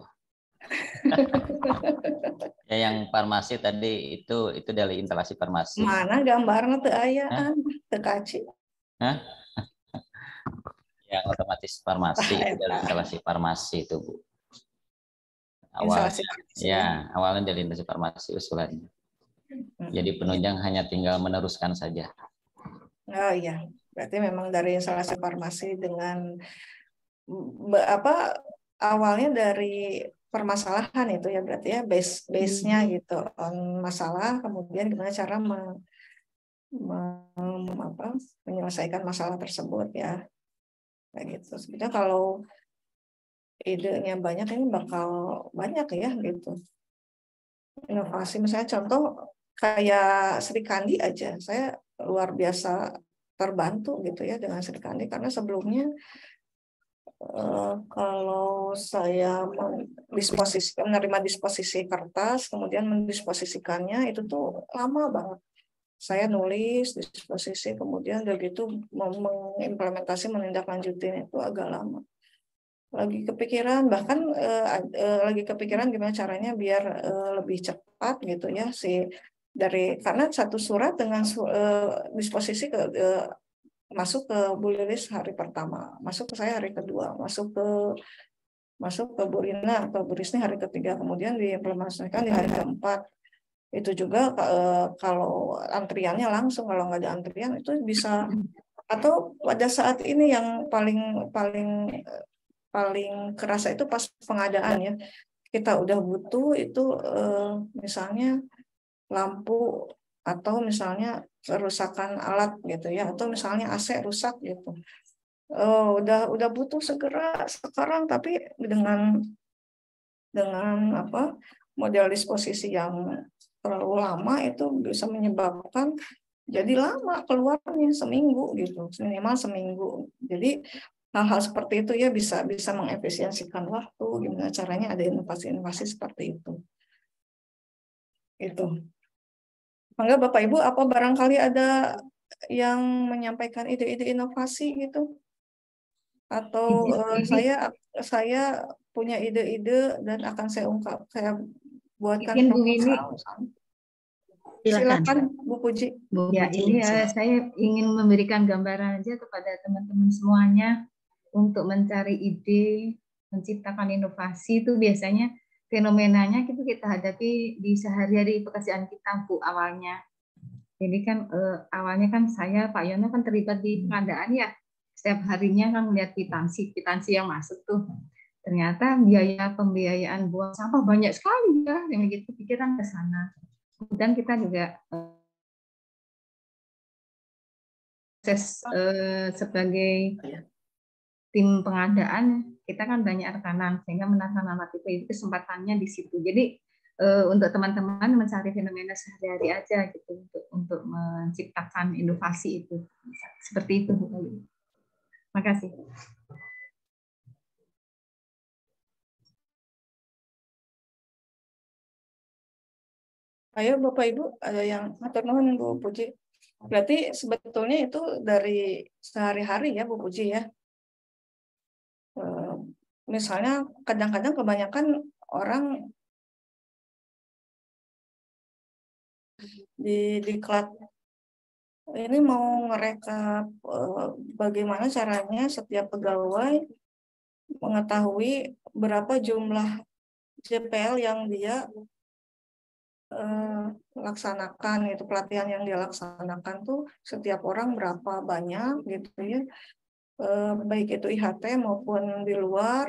Ya yang farmasi tadi itu dari instalasi farmasi. Mana gambarnya teu aya, teu kaci. Hah? Yang otomatis farmasi itu dari instalasi farmasi itu Bu. Awalnya, awalnya dari instalasi farmasi usulannya. Jadi penunjang hanya tinggal meneruskan saja. Oh iya, berarti memang dari instalasi farmasi dengan awalnya dari permasalahan itu ya, berarti ya base-nya gitu, masalah, kemudian gimana cara menyelesaikan masalah tersebut ya, kayak gitu. Sebenarnya kalau idenya banyak ini bakal banyak ya gitu. Inovasi misalnya contoh kayak Sri Kandi aja, saya luar biasa terbantu gitu ya dengan Sri Kandi, karena sebelumnya kalau saya menerima disposisi kertas, kemudian mendisposisikannya itu tuh lama banget. Saya nulis disposisi, kemudian begitu mengimplementasi, menindaklanjutin itu agak lama. Lagi kepikiran, bahkan lagi kepikiran gimana caranya biar lebih cepat gitu ya, karena satu surat dengan disposisi masuk ke Bu Lilis hari pertama, masuk ke saya hari kedua, masuk ke Bu Rina atau Bu Risni hari ketiga, kemudian diimplementasikan di hari keempat. Itu juga kalau antriannya langsung, kalau nggak ada antrian itu bisa, atau pada saat ini yang paling kerasa itu pas pengadaan ya, kita udah butuh itu misalnya lampu atau misalnya kerusakan alat gitu ya, atau misalnya AC rusak gitu, udah butuh segera sekarang, tapi dengan model disposisi yang terlalu lama itu bisa menyebabkan jadi lama keluarnya, seminggu gitu, minimal seminggu. Jadi hal-hal seperti itu ya bisa mengefisiensikan waktu. Gimana caranya ada inovasi-inovasi seperti itu. Itu. Mangga Bapak Ibu, apa barangkali ada yang menyampaikan ide-ide inovasi gitu? Atau saya punya ide-ide dan akan saya buatkan proposal. Silakan Bu Puji. Ya, ini saya ingin memberikan gambaran aja kepada teman-teman semuanya untuk mencari ide, menciptakan inovasi itu biasanya fenomenanya itu kita hadapi di sehari-hari pekerjaan kita Bu awalnya. Jadi kan awalnya kan saya Pak Yono kan terlibat di pengadaan ya. Setiap harinya kan melihat kwitansi yang masuk tuh. Ternyata biaya pembiayaan buang sampah banyak sekali ya, yang gitu pikiran ke sana. Kemudian kita juga sebagai tim pengadaan, kita kan banyak rekanan sehingga menata nama itu kesempatannya di situ. Jadi untuk teman-teman mencari fenomena sehari-hari aja gitu untuk menciptakan inovasi itu seperti itu. Terima kasih. Ayo Bapak Ibu, ada yang matur nuwun Bu Puji. Berarti sebetulnya itu dari sehari-hari ya Bu Puji ya. Misalnya kadang-kadang kebanyakan orang di diklat ini mau ngerekap bagaimana caranya setiap pegawai mengetahui berapa jumlah JPL yang dia laksanakan, itu pelatihan yang dia laksanakan tuh setiap orang berapa banyak gitu ya, baik itu IHT maupun di luar.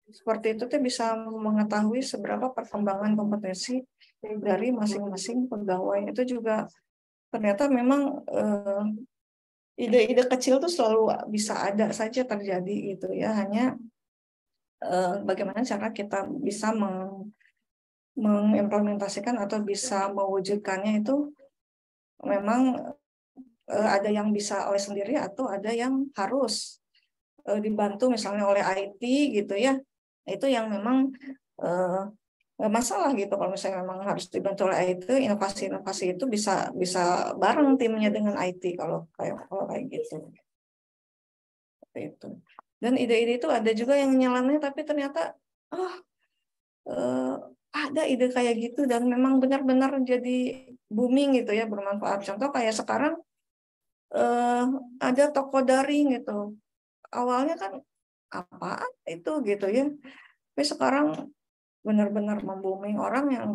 Seperti itu tuh bisa mengetahui seberapa perkembangan kompetensi dari masing-masing pegawai. Itu juga ternyata memang ide-ide kecil tuh selalu bisa ada saja terjadi gitu ya. Hanya bagaimana cara kita bisa mengimplementasikan atau bisa mewujudkannya itu memang ada yang bisa oleh sendiri atau ada yang harus dibantu misalnya oleh IT gitu ya. Itu yang memang nggak masalah gitu kalau misalnya memang harus dibantu oleh IT. Inovasi-inovasi itu bisa bareng timnya dengan IT kalau kayak gitu. Seperti itu. Dan ide-ide itu ada juga yang nyalannya tapi ternyata ada ide kayak gitu dan memang benar-benar jadi booming gitu ya, bermanfaat. Contoh kayak sekarang ada toko daring gitu. Awalnya kan apaan itu gitu ya. Tapi sekarang benar-benar membooming, orang yang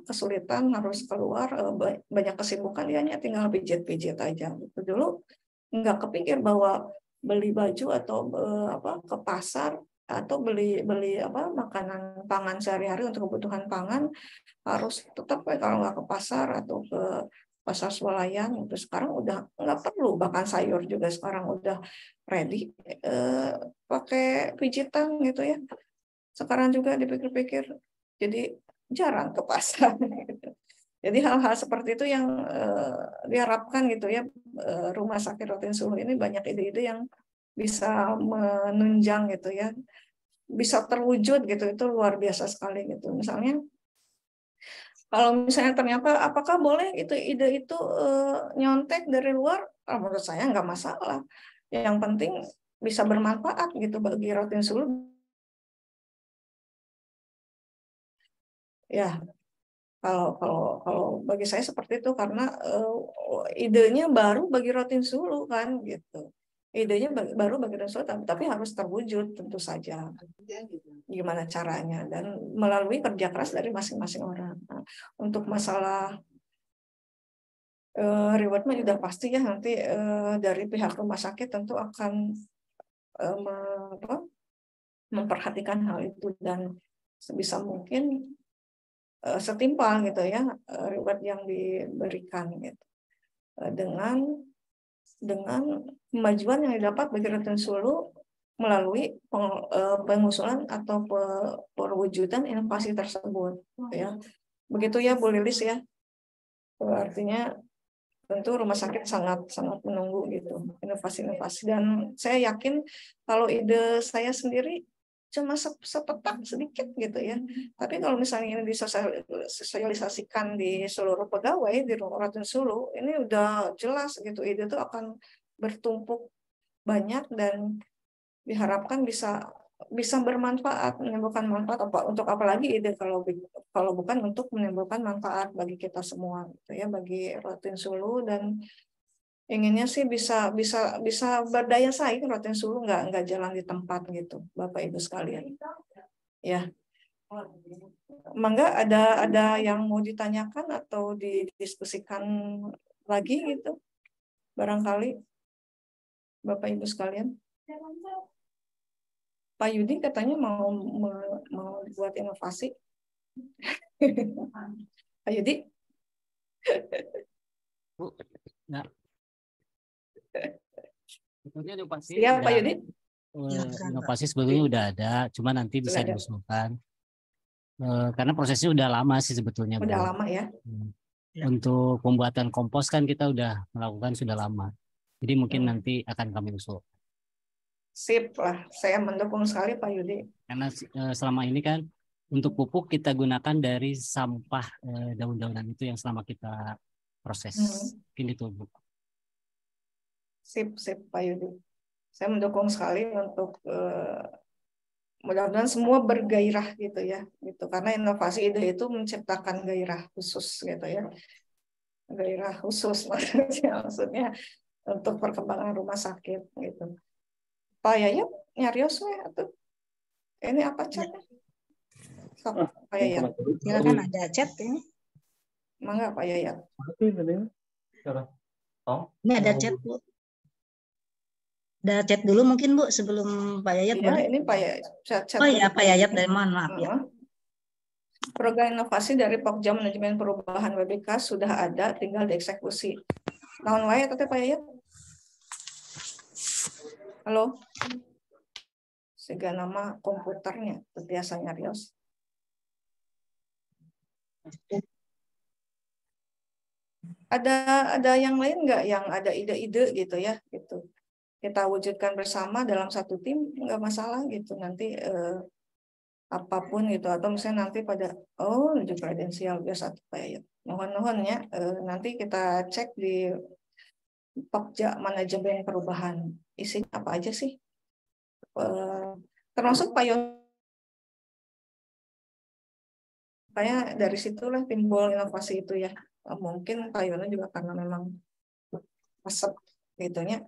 kesulitan harus keluar, banyak kesibukan, dia hanya tinggal pijit-pijit aja. Gitu. Dulu nggak kepikir bahwa beli baju atau ke pasar atau beli makanan pangan sehari-hari untuk kebutuhan pangan harus tetap kalau nggak ke pasar atau ke pasar swalayan itu sekarang udah nggak perlu, bahkan sayur juga sekarang udah ready pakai pijitan gitu ya. Sekarang juga dipikir-pikir jadi jarang ke pasar gitu. Jadi hal-hal seperti itu yang diharapkan gitu ya, Rumah Sakit Rotin Sulu ini banyak ide-ide yang bisa menunjang gitu ya, bisa terwujud gitu, itu luar biasa sekali gitu. Misalnya kalau misalnya ternyata apakah boleh itu ide itu nyontek dari luar, menurut saya nggak masalah. Yang penting bisa bermanfaat gitu bagi Rotin Sulu. Ya, kalau bagi saya seperti itu karena idenya baru bagi Rotin Sulu kan gitu. Idenya baru bagi Rotin Sulu tapi harus terwujud tentu saja. Gimana caranya dan melalui kerja keras dari masing-masing orang. Nah, untuk masalah reward mah sudah pasti ya nanti dari pihak rumah sakit tentu akan memperhatikan hal itu dan sebisa mungkin setimpal gitu ya reward yang diberikan gitu dengan kemajuan yang didapat bagi Rotin Sulu melalui pengusulan atau perwujudan inovasi tersebut ya. Begitu ya Bu Lilis ya. Artinya tentu rumah sakit sangat menunggu gitu inovasi-inovasi dan saya yakin kalau ide saya sendiri cuma sepetak sedikit gitu ya. Tapi kalau misalnya ini disosialisasikan di seluruh pegawai di Rotin Sulu, ini udah jelas gitu ide itu akan bertumpuk banyak dan diharapkan bisa bermanfaat, menimbulkan manfaat untuk apalagi ide kalau bukan untuk menimbulkan manfaat bagi kita semua gitu ya, bagi Rotin Sulu dan inginnya sih bisa berdaya saing Rotin Sulu nggak jalan di tempat gitu Bapak Ibu sekalian ya. Mangga ada yang mau ditanyakan atau didiskusikan lagi gitu barangkali Bapak Ibu sekalian. Pak Yudi katanya mau buat inovasi. Pak Yudi Bu, ya. Sebetulnya inovasi ya Pak Yudi. Inovasi sebetulnya udah ada, cuma nanti bisa diusulkan. Karena prosesnya udah lama sih sebetulnya. Udah Bu. lama ya. Untuk pembuatan kompos kan kita udah melakukan sudah lama. Jadi mungkin nanti akan kami usul. Sip lah, saya mendukung sekali Pak Yudi. Karena selama ini kan untuk pupuk kita gunakan dari sampah daun-daunan itu yang selama kita proses. Mungkin itu Bu. Sip, Pak Yudi. Saya mendukung sekali untuk mudah-mudahan semua bergairah gitu ya, gitu. Karena inovasi ide itu menciptakan gairah khusus gitu ya, gairah khusus maksudnya untuk perkembangan rumah sakit gitu. Pak Yayat nyarios we atuh. Ini apa chatnya? Sok, Pak Yayat. Silakan ada chat ini. Mangga Pak Yayat. Ini ada chat Bu. Ada chat dulu mungkin Bu sebelum Pak Yayat Iya, boleh. ini Pak Yayat. Chat Oh iya Pak Yayat dari mohon maaf ya. Program inovasi dari Pokja Manajemen Perubahan WBK sudah ada, tinggal dieksekusi. Tahun wae teh Pak Yayat? Halo? Sehingga nama komputernya biasanya Rios. Ada yang lain nggak yang ada ide-ide gitu ya gitu. Kita wujudkan bersama dalam satu tim nggak masalah gitu nanti apapun gitu atau misalnya nanti pada menuju kredensial biasa Pak Yayat. Mohon ya nanti kita cek di Pokja Manajemen Perubahan isinya apa aja sih termasuk Pak Yon. Kayak dari situlah timbul inovasi itu ya. Mungkin Pak Yono juga karena memang resep gitunya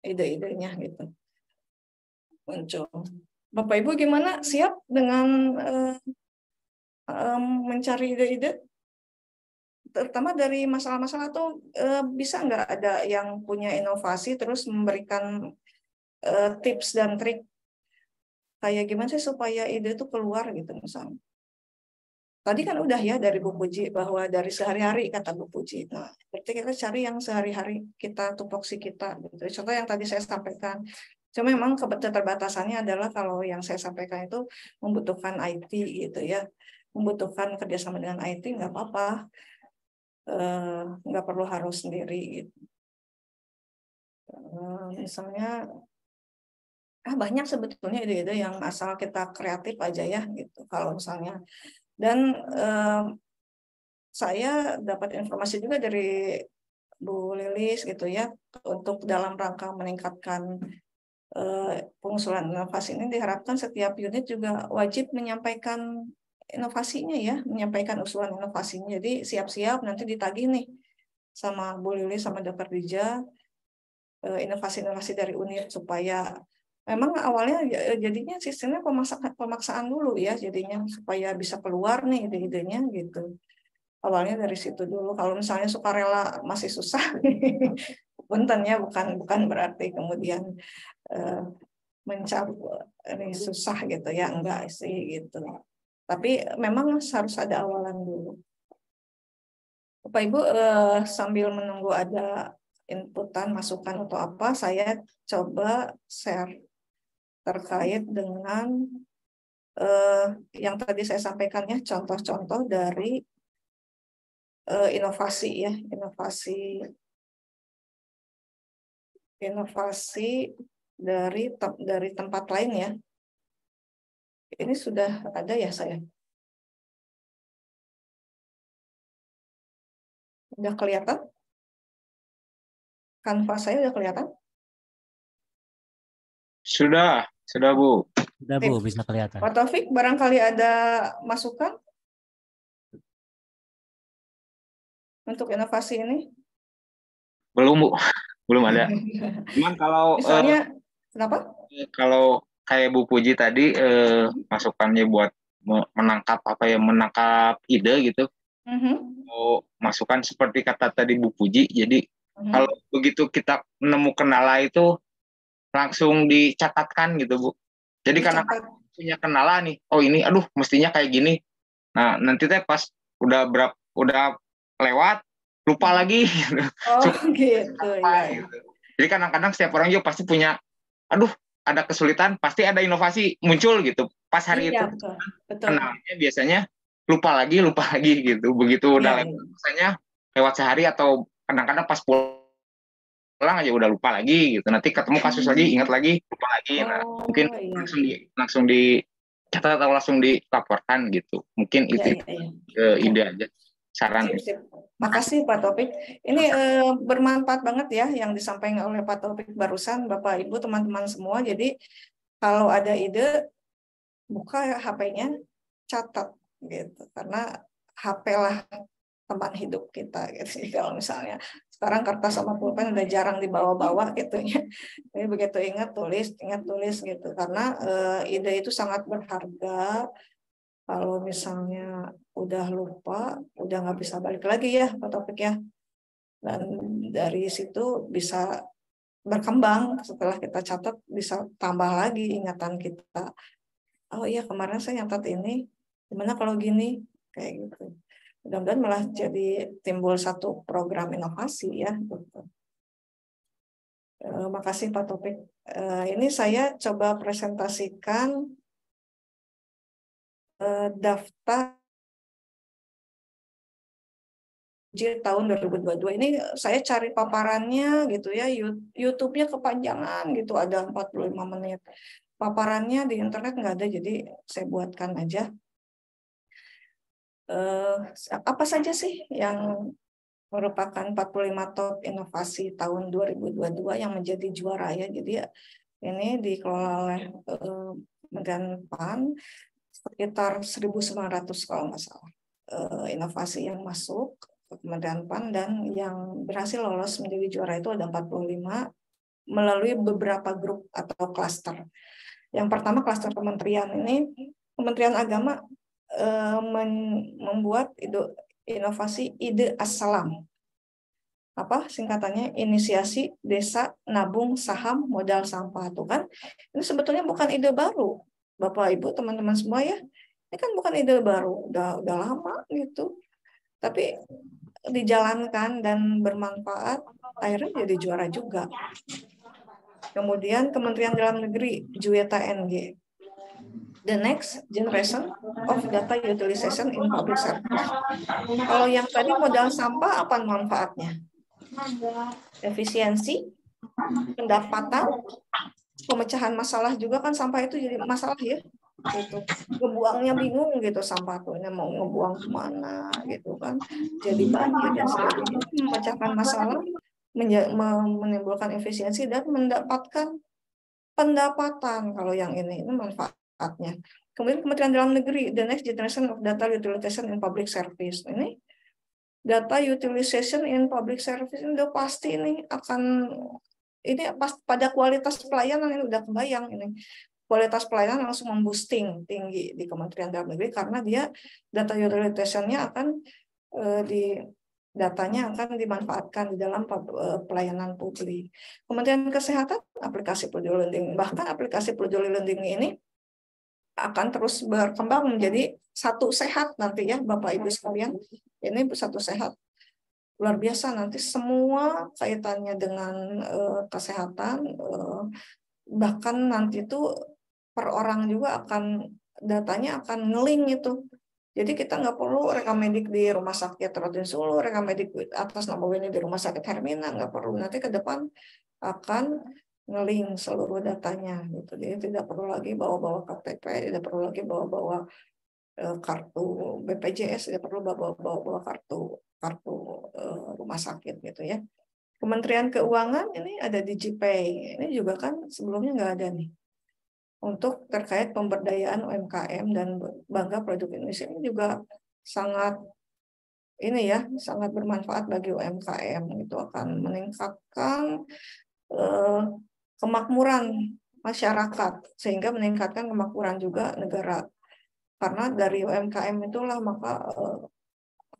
ide-idenya gitu muncul. Bapak Ibu gimana, siap dengan mencari ide-ide terutama dari masalah-masalah tuh bisa nggak ada yang punya inovasi terus memberikan tips dan trik kayak gimana sih supaya ide itu keluar gitu misalnya. Tadi kan udah ya dari Bu Puji bahwa dari sehari-hari kata Bu Puji. Nah, berarti kita cari yang sehari-hari kita tupoksi kita. Gitu. Contoh yang tadi saya sampaikan. Cuma memang keterbatasannya adalah kalau yang saya sampaikan itu membutuhkan IT gitu ya, membutuhkan kerjasama dengan IT nggak apa-apa, nggak perlu harus sendiri. Gitu. Misalnya, banyak sebetulnya ide-ide yang asal kita kreatif aja ya gitu. Kalau misalnya dan saya dapat informasi juga dari Bu Lilis gitu ya untuk dalam rangka meningkatkan pengusulan inovasi ini diharapkan setiap unit juga wajib menyampaikan inovasinya ya, menyampaikan usulan inovasinya. Jadi siap-siap nanti ditagih nih sama Bu Lilis sama Dr. Dija inovasi-inovasi dari unit supaya memang awalnya jadinya sistemnya pemaksaan dulu ya jadinya supaya bisa keluar nih ide-idenya gitu. Awalnya dari situ dulu. Kalau misalnya sukarela masih susah, punten ya bukan berarti kemudian mencabut ini susah gitu ya enggak sih gitu. Tapi memang harus ada awalan dulu. Bapak Ibu sambil menunggu ada inputan masukan atau apa, saya coba share terkait dengan yang tadi saya sampaikan ya contoh-contoh dari inovasi ya inovasi dari tempat lain ya. Ini sudah ada ya saya. Udah kelihatan? Kanvas saya udah kelihatan? Sudah Bu. Sudah Bu, bisa kelihatan. Pak Taufik, barangkali ada masukan untuk inovasi ini? Belum Bu, belum ada. Cuman kalau misalnya kenapa? Kalau kayak Bu Puji tadi masukannya buat menangkap ide gitu. Mau masukan seperti kata tadi Bu Puji. Jadi kalau begitu kita nemu kendala itu langsung dicatatkan gitu Bu. Jadi karena punya kendala nih, oh ini aduh mestinya kayak gini. Nah, nanti teh pas udah lewat lupa lagi gitu. Oh gitu ya. Gitu. Jadi kadang-kadang setiap orang juga pasti punya aduh ada kesulitan, pasti ada inovasi muncul gitu. Pas hari itu betul. kendalanya biasanya lupa lagi gitu. Begitu udah lewat misalnya lewat sehari atau kadang-kadang pas pulang aja udah lupa lagi gitu. Nanti ketemu kasus lagi, ingat lagi, lupa lagi. Nah, mungkin langsung dicatat atau langsung dilaporkan gitu. Mungkin itu ide aja. saran. Sip. Makasih Pak Taufik. Ini bermanfaat banget ya yang disampaikan oleh Pak Taufik barusan, Bapak Ibu teman-teman semua. Jadi kalau ada ide, buka HP-nya, catat gitu. Karena HP lah teman hidup kita gitu. Kalau misalnya sekarang kertas sama pulpen udah jarang dibawa-bawa gitu ya. Jadi begitu ingat tulis gitu. Karena ide itu sangat berharga. Kalau misalnya udah lupa, udah nggak bisa balik lagi ya Pak Taufik ya. Dan dari situ bisa berkembang, setelah kita catat bisa tambah lagi ingatan kita. Oh iya kemarin saya nyatat ini, gimana kalau gini, kayak gitu. Mudah-mudahan malah jadi timbul satu program inovasi ya. Makasih Pak Taufik. Ini saya coba presentasikan daftar tahun 2022. Ini saya cari paparannya gitu ya, YouTube-nya kepanjangan gitu, ada 45 menit. Paparannya di internet nggak ada, jadi saya buatkan aja. Apa saja sih yang merupakan 45 top inovasi tahun 2022 yang menjadi juara ya. Jadi ini dikelola oleh Kementerian PAN sekitar 1.900 kalau nggak salah inovasi yang masuk ke Kementerian PAN, dan yang berhasil lolos menjadi juara itu ada 45 melalui beberapa grup atau klaster. Yang pertama klaster kementerian, ini Kementerian Agama membuat inovasi ide Assalam. Apa singkatannya? Inisiasi Desa Nabung Saham Modal Sampah. Tuh kan, ini sebetulnya bukan ide baru, Bapak Ibu teman-teman semua ya. Ini kan bukan ide baru, udah lama gitu. Tapi dijalankan dan bermanfaat, akhirnya jadi juara juga. Kemudian Kementerian Dalam Negeri, Juweta NG. The next generation of data utilization in public service. Kalau yang tadi modal sampah, apa manfaatnya? Efisiensi, pendapatan, pemecahan masalah juga kan, sampah itu jadi masalah ya. Gitu. Ngebuangnya bingung gitu, sampah tuh mau ngebuang kemana gitu kan, jadi banjir dan sebagainya. Memecahkan masalah, menimbulkan efisiensi dan mendapatkan pendapatan. Kalau yang ini manfaatnya. Kemudian Kementerian Dalam Negeri, the next generation of data utilization in public service. Ini data utilization in public service ini udah pasti ini akan, ini pada kualitas pelayanan ini udah kebayang ini. Kualitas pelayanan langsung memboosting tinggi di Kementerian Dalam Negeri karena dia data utilization-nya akan datanya akan dimanfaatkan di dalam pelayanan publik. Kementerian Kesehatan, aplikasi peduli lindungi, bahkan aplikasi peduli lindungi ini akan terus berkembang menjadi satu sehat nanti ya Bapak Ibu sekalian. Ini satu sehat luar biasa, nanti semua kaitannya dengan kesehatan, bahkan nanti itu per orang juga akan, datanya akan nge-link itu. Jadi kita nggak perlu rekamedik di rumah sakit Raden Sulu, rekamedik atas nama ini di rumah sakit Hermina, nggak perlu. Nanti ke depan akan nge-link seluruh datanya gitu. Jadi tidak perlu lagi bawa-bawa KTP, tidak perlu lagi bawa-bawa kartu BPJS, tidak perlu bawa-bawa kartu rumah sakit gitu ya. Kementerian Keuangan ini ada DigiPay, ini juga kan sebelumnya nggak ada nih. Untuk terkait pemberdayaan UMKM dan bangga produk Indonesia, ini juga sangat ini ya, sangat bermanfaat bagi UMKM. Itu akan meningkatkan kemakmuran masyarakat, sehingga meningkatkan kemakmuran juga negara. Karena dari UMKM itulah maka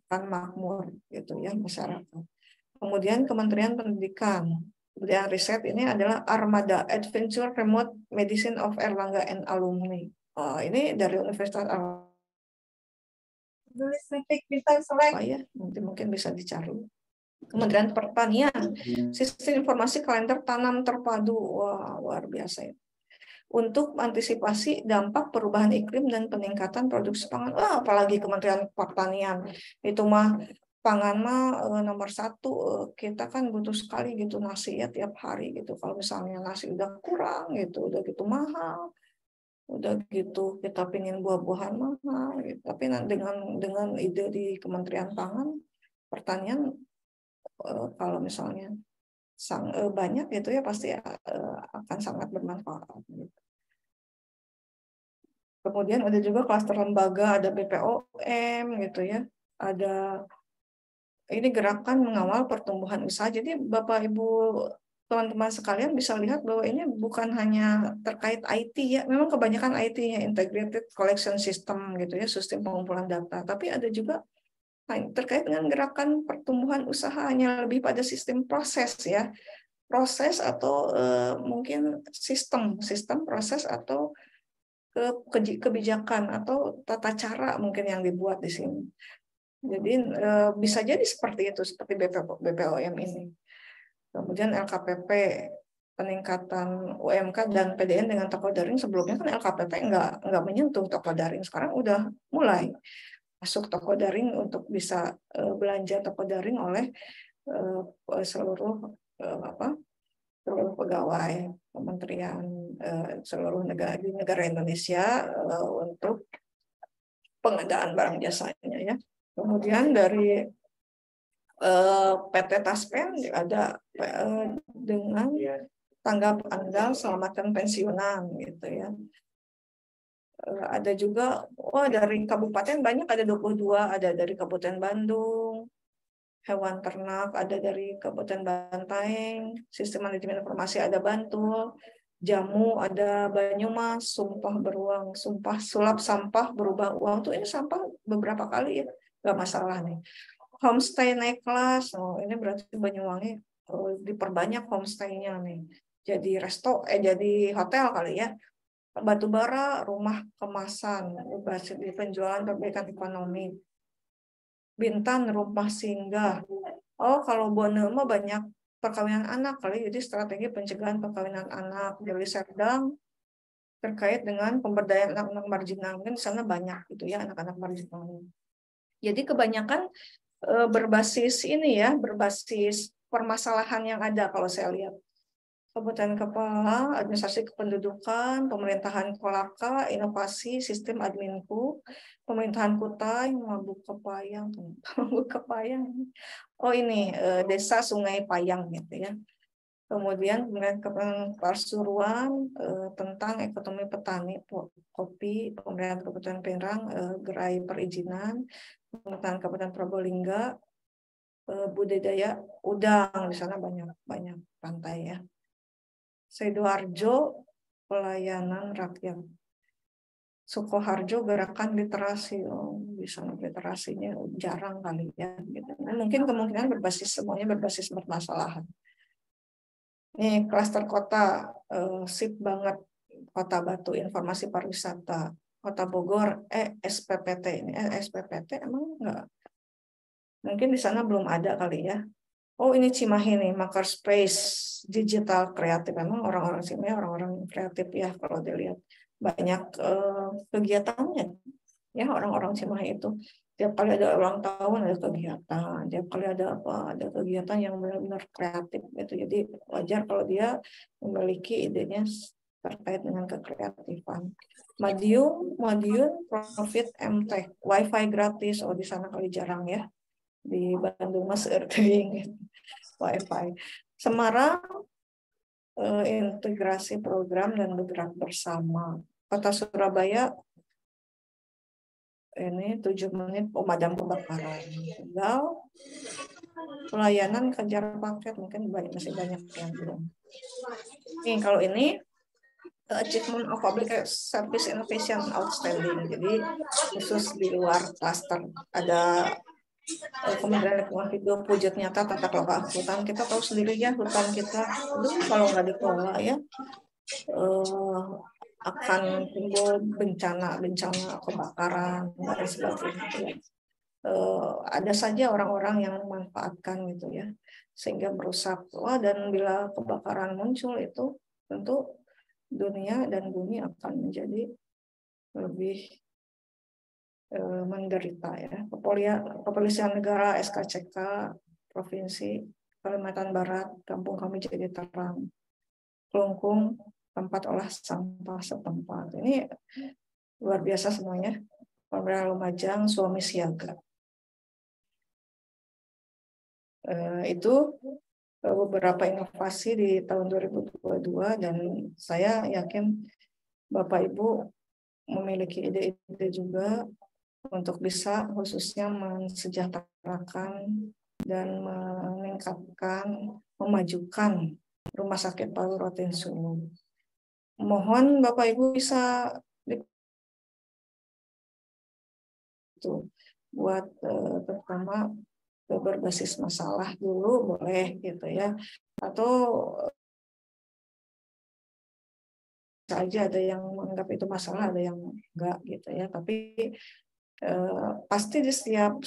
akan makmur gitu ya masyarakat. Kemudian Kementerian Pendidikan, kemudian riset, ini adalah Armada Adventure Remote Medicine of Erlangga and Alumni. Ini dari Universitas Erlangga. Ya, nanti mungkin bisa dicari. Kementerian Pertanian, Sistem Informasi Kalender Tanam Terpadu. Wah, luar biasa ya. Untuk mengantisipasi dampak perubahan iklim dan peningkatan produksi pangan. Apalagi Kementerian Pertanian, itu mah pangan mah nomor satu. Kita kan butuh sekali gitu nasi ya tiap hari gitu. Kalau misalnya nasi udah kurang gitu, udah gitu mahal, Udah gitu kita pingin buah-buahan mahal, gitu. Tapi dengan ide di Kementerian Pangan, pertanian kalau misalnya banyak gitu ya pasti akan sangat bermanfaat. Gitu. Kemudian ada juga klaster lembaga, ada BPOM gitu ya, ada ini gerakan mengawal pertumbuhan usaha. Jadi Bapak Ibu teman-teman sekalian bisa lihat bahwa ini bukan hanya terkait IT ya, memang kebanyakan IT-nya integrated collection system gitu ya, sistem pengumpulan data, tapi ada juga terkait dengan gerakan pertumbuhan usaha hanya lebih pada sistem proses ya, proses atau mungkin sistem proses atau kebijakan atau tata cara mungkin yang dibuat di sini. Jadi bisa jadi seperti itu, seperti BPOM ini. Kemudian LKPP, peningkatan UMK dan PDN dengan toko daring. Sebelumnya kan LKPP nggak menyentuh toko daring, sekarang udah mulai masuk toko daring untuk bisa belanja toko daring oleh seluruh seluruh pegawai kementerian seluruh negara Indonesia untuk pengadaan barang jasanya ya. Kemudian dari PT Taspen ada dengan tanggap andal selamatkan pensiunan gitu ya. Ada juga dari kabupaten banyak, ada 22, ada dari Kabupaten Bandung, hewan ternak ada dari Kabupaten Bantaeng, sistem manajemen informasi ada Bantul, Jamu ada Banyumas, sumpah beruang, sumpah sulap sampah berubah uang tuh ini sampah beberapa kali ya, nggak masalah nih. Homestay naik kelas, ini berarti Banyuwangi diperbanyak homestay-nya nih. Jadi jadi hotel kali ya. Batubara, rumah kemasan, di penjualan perbaikan ekonomi. Bintan, rumah singgah. Kalau Bonema banyak perkawinan anak kali, jadi strategi pencegahan perkawinan anak. Jadi Serdang terkait dengan pemberdayaan anak-anak marginal, mungkin di sana banyak gitu ya anak-anak marginal. Jadi kebanyakan berbasis ini ya, berbasis permasalahan yang ada kalau saya lihat. Kabupaten Kepala, administrasi kependudukan, pemerintahan Kolaka, inovasi, sistem adminku, pemerintahan Kutai, Mabuk Kepayang. Ini desa Sungai Payang gitu ya. Kemudian pemerintahan Pasuruan tentang ekonomi petani, kopi, pemerintahan Kabupaten Pinrang, gerai perizinan, pemerintahan Kabupaten Probolinggo, budidaya udang, di sana banyak pantai ya. Sidoarjo pelayanan rakyat. Sukoharjo gerakan literasi. Bisa literasinya jarang kali ya. Gitu. Mungkin kemungkinan semuanya berbasis permasalahan. Ini klaster kota, sip banget. Kota Batu, informasi pariwisata. Kota Bogor, SPPT. Ini SPPT emang enggak? Mungkin di sana belum ada kali ya. Ini Cimahi nih, Makerspace digital kreatif. Memang orang-orang Cimahi orang-orang kreatif ya kalau dilihat. Banyak kegiatannya ya orang-orang Cimahi itu. Tiap kali ada ulang tahun ada kegiatan, tiap kali ada kegiatan yang benar-benar kreatif gitu. Jadi wajar kalau dia memiliki idenya terkait dengan kekreatifan. Madiun Profit MTech, WiFi gratis. Di sana kali jarang ya. Di Bandung Mas Erting WiFi. Semarang integrasi program dan bergerak bersama. Kota Surabaya ini 7 menit pemadam kebakaran. Tegal pelayanan kejar paket, mungkin masih banyak yang belum. Kalau ini Achievement of Public Service Innovation Outstanding. Jadi khusus di luar klaster ada Kementerian Lingkungan Hidup, wujud nyata tata kelola hutan. Kita tahu sendiri ya hutan kita, kalau nggak dikelola ya akan timbul bencana kebakaran dan sebagainya. Ada saja orang-orang yang memanfaatkan gitu ya, sehingga merusak. Dan bila kebakaran muncul itu tentu dunia dan bumi akan menjadi lebih menderita ya. Kepolisian Negara, SKCK, Provinsi Kalimantan Barat, kampung kami jadi terang. Kelungkung, tempat olah sampah setempat. Ini luar biasa semuanya. Pemerintah Lumajang suami siaga. Itu beberapa inovasi di tahun 2022 dan saya yakin Bapak Ibu memiliki ide-ide juga untuk bisa khususnya mensejahterakan dan meningkatkan, memajukan Rumah Sakit Paru Rotin Sulu. Mohon Bapak Ibu bisa buat terutama berbasis masalah dulu boleh gitu ya, atau saja ada yang menganggap itu masalah, ada yang enggak gitu ya, tapi pasti di setiap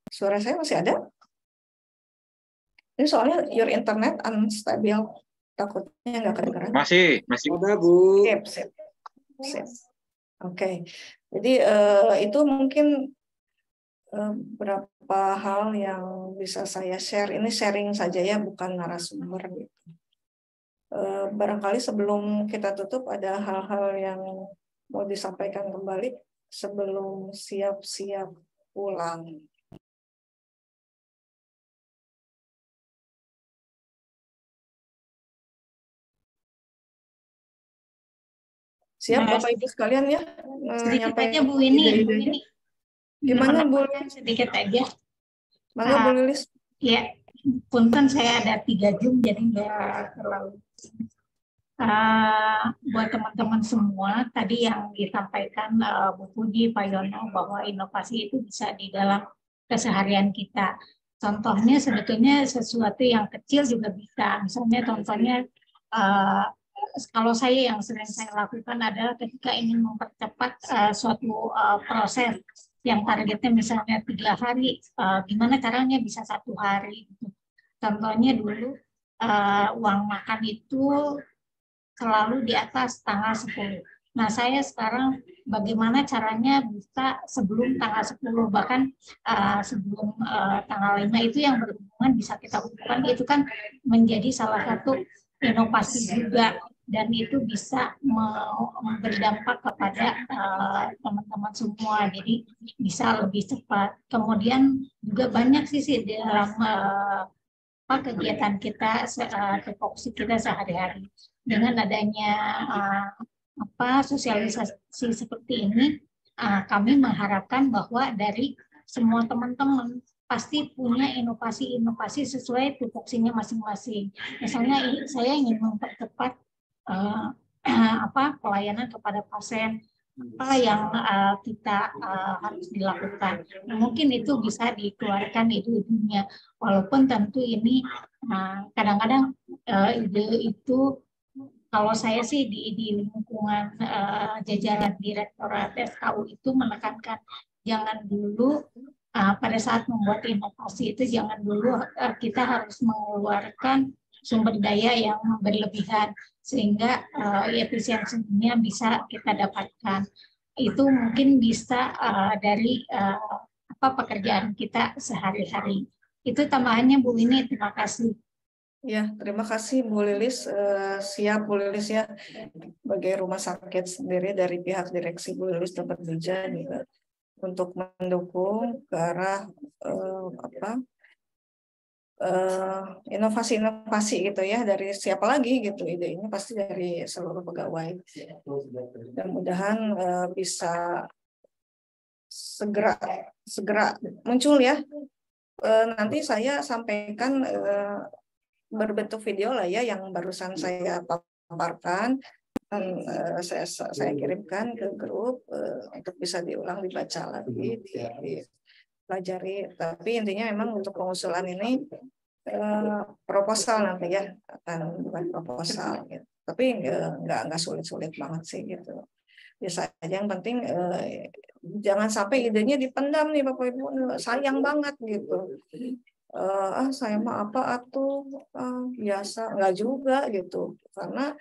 suara saya masih ada. Ini soalnya your internet unstable, takutnya nggak kedengaran. Masih ada Bu. Sip. Oke. Jadi itu mungkin beberapa hal yang bisa saya share. Ini sharing saja ya, bukan narasumber gitu. Barangkali sebelum kita tutup ada hal-hal yang mau disampaikan kembali sebelum siap-siap pulang. Siap Bapak Ibu sekalian ya. Sedikit aja Bu ini. Gimana Bu? Sedikit aja. Mangga Bu Lilis. Ya, punten saya ada 3 Zoom jadi nggak terlalu. Buat teman-teman semua tadi yang disampaikan Bu Puji, Pak Yono bahwa inovasi itu bisa di dalam keseharian kita. Contohnya sebetulnya sesuatu yang kecil juga bisa. Misalnya contohnya kalau saya yang sering saya lakukan adalah ketika ingin mempercepat suatu proses yang targetnya misalnya 3 hari, gimana caranya bisa 1 hari. Contohnya dulu uang makan itu selalu di atas tanggal 10. Nah, saya sekarang bagaimana caranya bisa sebelum tanggal 10, bahkan sebelum tanggal 5 itu yang berhubungan bisa kita hubungkan, itu kan menjadi salah satu inovasi juga. Dan itu bisa berdampak kepada teman-teman semua, jadi bisa lebih cepat. Kemudian juga banyak sisi di dalam kegiatan kita, tupoksi kita sehari-hari. Dengan adanya sosialisasi seperti ini, kami mengharapkan bahwa dari semua teman-teman pasti punya inovasi-inovasi sesuai tupoksinya masing-masing. Misalnya saya ingin mempercepat pelayanan kepada pasien, apa yang kita harus dilakukan. Nah, mungkin itu bisa dikeluarkan ide-idenya, walaupun tentu ini kadang-kadang ide itu kalau saya sih di lingkungan jajaran Direktorat SKU itu menekankan jangan dulu pada saat membuat inovasi itu jangan dulu kita harus mengeluarkan sumber daya yang berlebihan sehingga efisiensinya bisa kita dapatkan. Itu mungkin bisa dari pekerjaan kita sehari-hari. Itu tambahannya Bu Winnie, terima kasih. Ya, terima kasih Bu Lilis. Siap Bu Lilis ya. Sebagai rumah sakit sendiri dari pihak direksi Bu Lilis dapat bekerja juga untuk mendukung ke arah inovasi-inovasi gitu ya, dari siapa lagi gitu, ide ini pasti dari seluruh pegawai. Mudah-mudahan bisa segera muncul ya. Nanti saya sampaikan berbentuk video lah ya yang barusan saya paparkan, dan saya kirimkan ke grup untuk bisa diulang, dibaca lagi, dipelajari. Tapi intinya memang untuk pengusulan ini proposal nanti ya, akan bukan proposal gitu. Tapi nggak sulit-sulit banget sih gitu. Biasa aja, yang penting jangan sampai idenya dipendam nih Bapak Ibu, sayang banget gitu. Saya mah apa biasa, nggak juga gitu, karena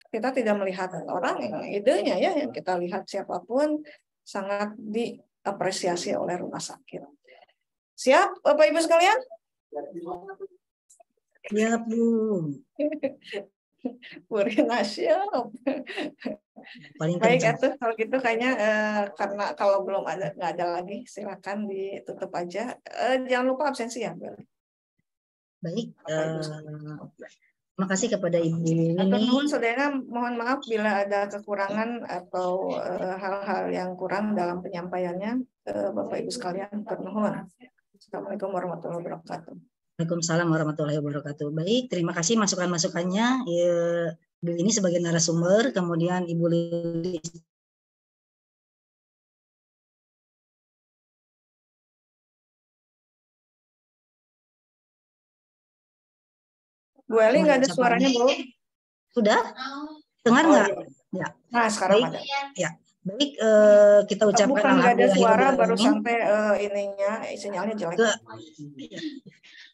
kita tidak melihat orang idenya ya, yang kita lihat siapapun sangat diapresiasi oleh rumah sakit. Siap Bapak Ibu sekalian? Siap Bu. Purina siap. Paling Baik kencang. atuh kalau gitu kayaknya karena kalau belum ada nggak ada lagi silakan ditutup aja. Jangan lupa absensi ya. Baik, terima kasih kepada Ibu Atur Wini. nuhun saudara, mohon maaf bila ada kekurangan atau hal-hal yang kurang dalam penyampaiannya. Bapak Ibu sekalian, atur nuhun. Assalamualaikum warahmatullahi wabarakatuh. Waalaikumsalam warahmatullahi wabarakatuh. Baik, terima kasih masukan-masukannya. Ibu ini sebagai narasumber, kemudian Ibu Lili. Bu Eli nggak ada suaranya, Bu? Sudah? Dengar nggak? Iya. Ya. Nah, sekarang Baik, ada. ya. Baik, kita ucapkan Bukan nggak ada suara, baru alhamdulillahirobbilalamin. sampai ininya, sinyalnya jelek.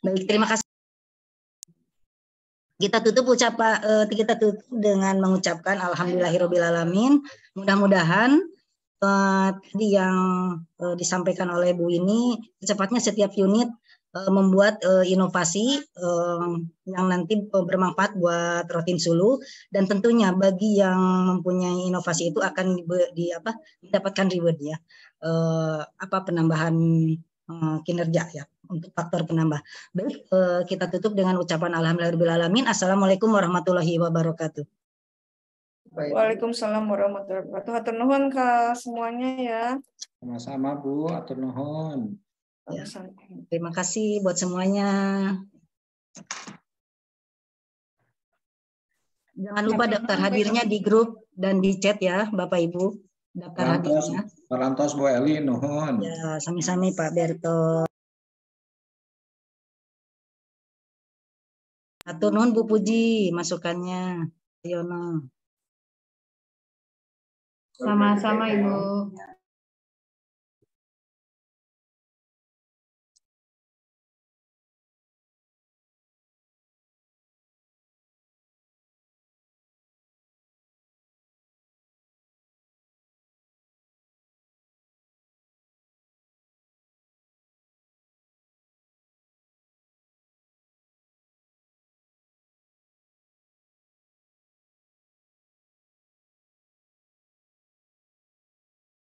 Baik, terima kasih. Kita tutup dengan mengucapkan alhamdulillahirobbilalamin. Mudah-mudahan tadi yang disampaikan oleh Bu ini secepatnya setiap unit membuat inovasi yang nanti bermanfaat buat Rotin Sulu, dan tentunya bagi yang mempunyai inovasi itu akan mendapatkan reward ya, penambahan kinerja ya, untuk faktor penambah. Baik, kita tutup dengan ucapan alhamdulillahirobbilalamin. Assalamualaikum warahmatullahi wabarakatuh. Waalaikumsalam warahmatullahi wabarakatuh. Atur nuhun ke semuanya ya. Sama-sama Bu, atur nuhun. Ya, terima kasih buat semuanya. Jangan lupa daftar hadirnya di grup dan di chat ya, Bapak Ibu. Daftar hadirnya. Parantos Bu Eli, nuhun. Ya, sami-sami Pak Berto. Atur nuhun Bu Puji, masukannya. Yono. Sama-sama Ibu.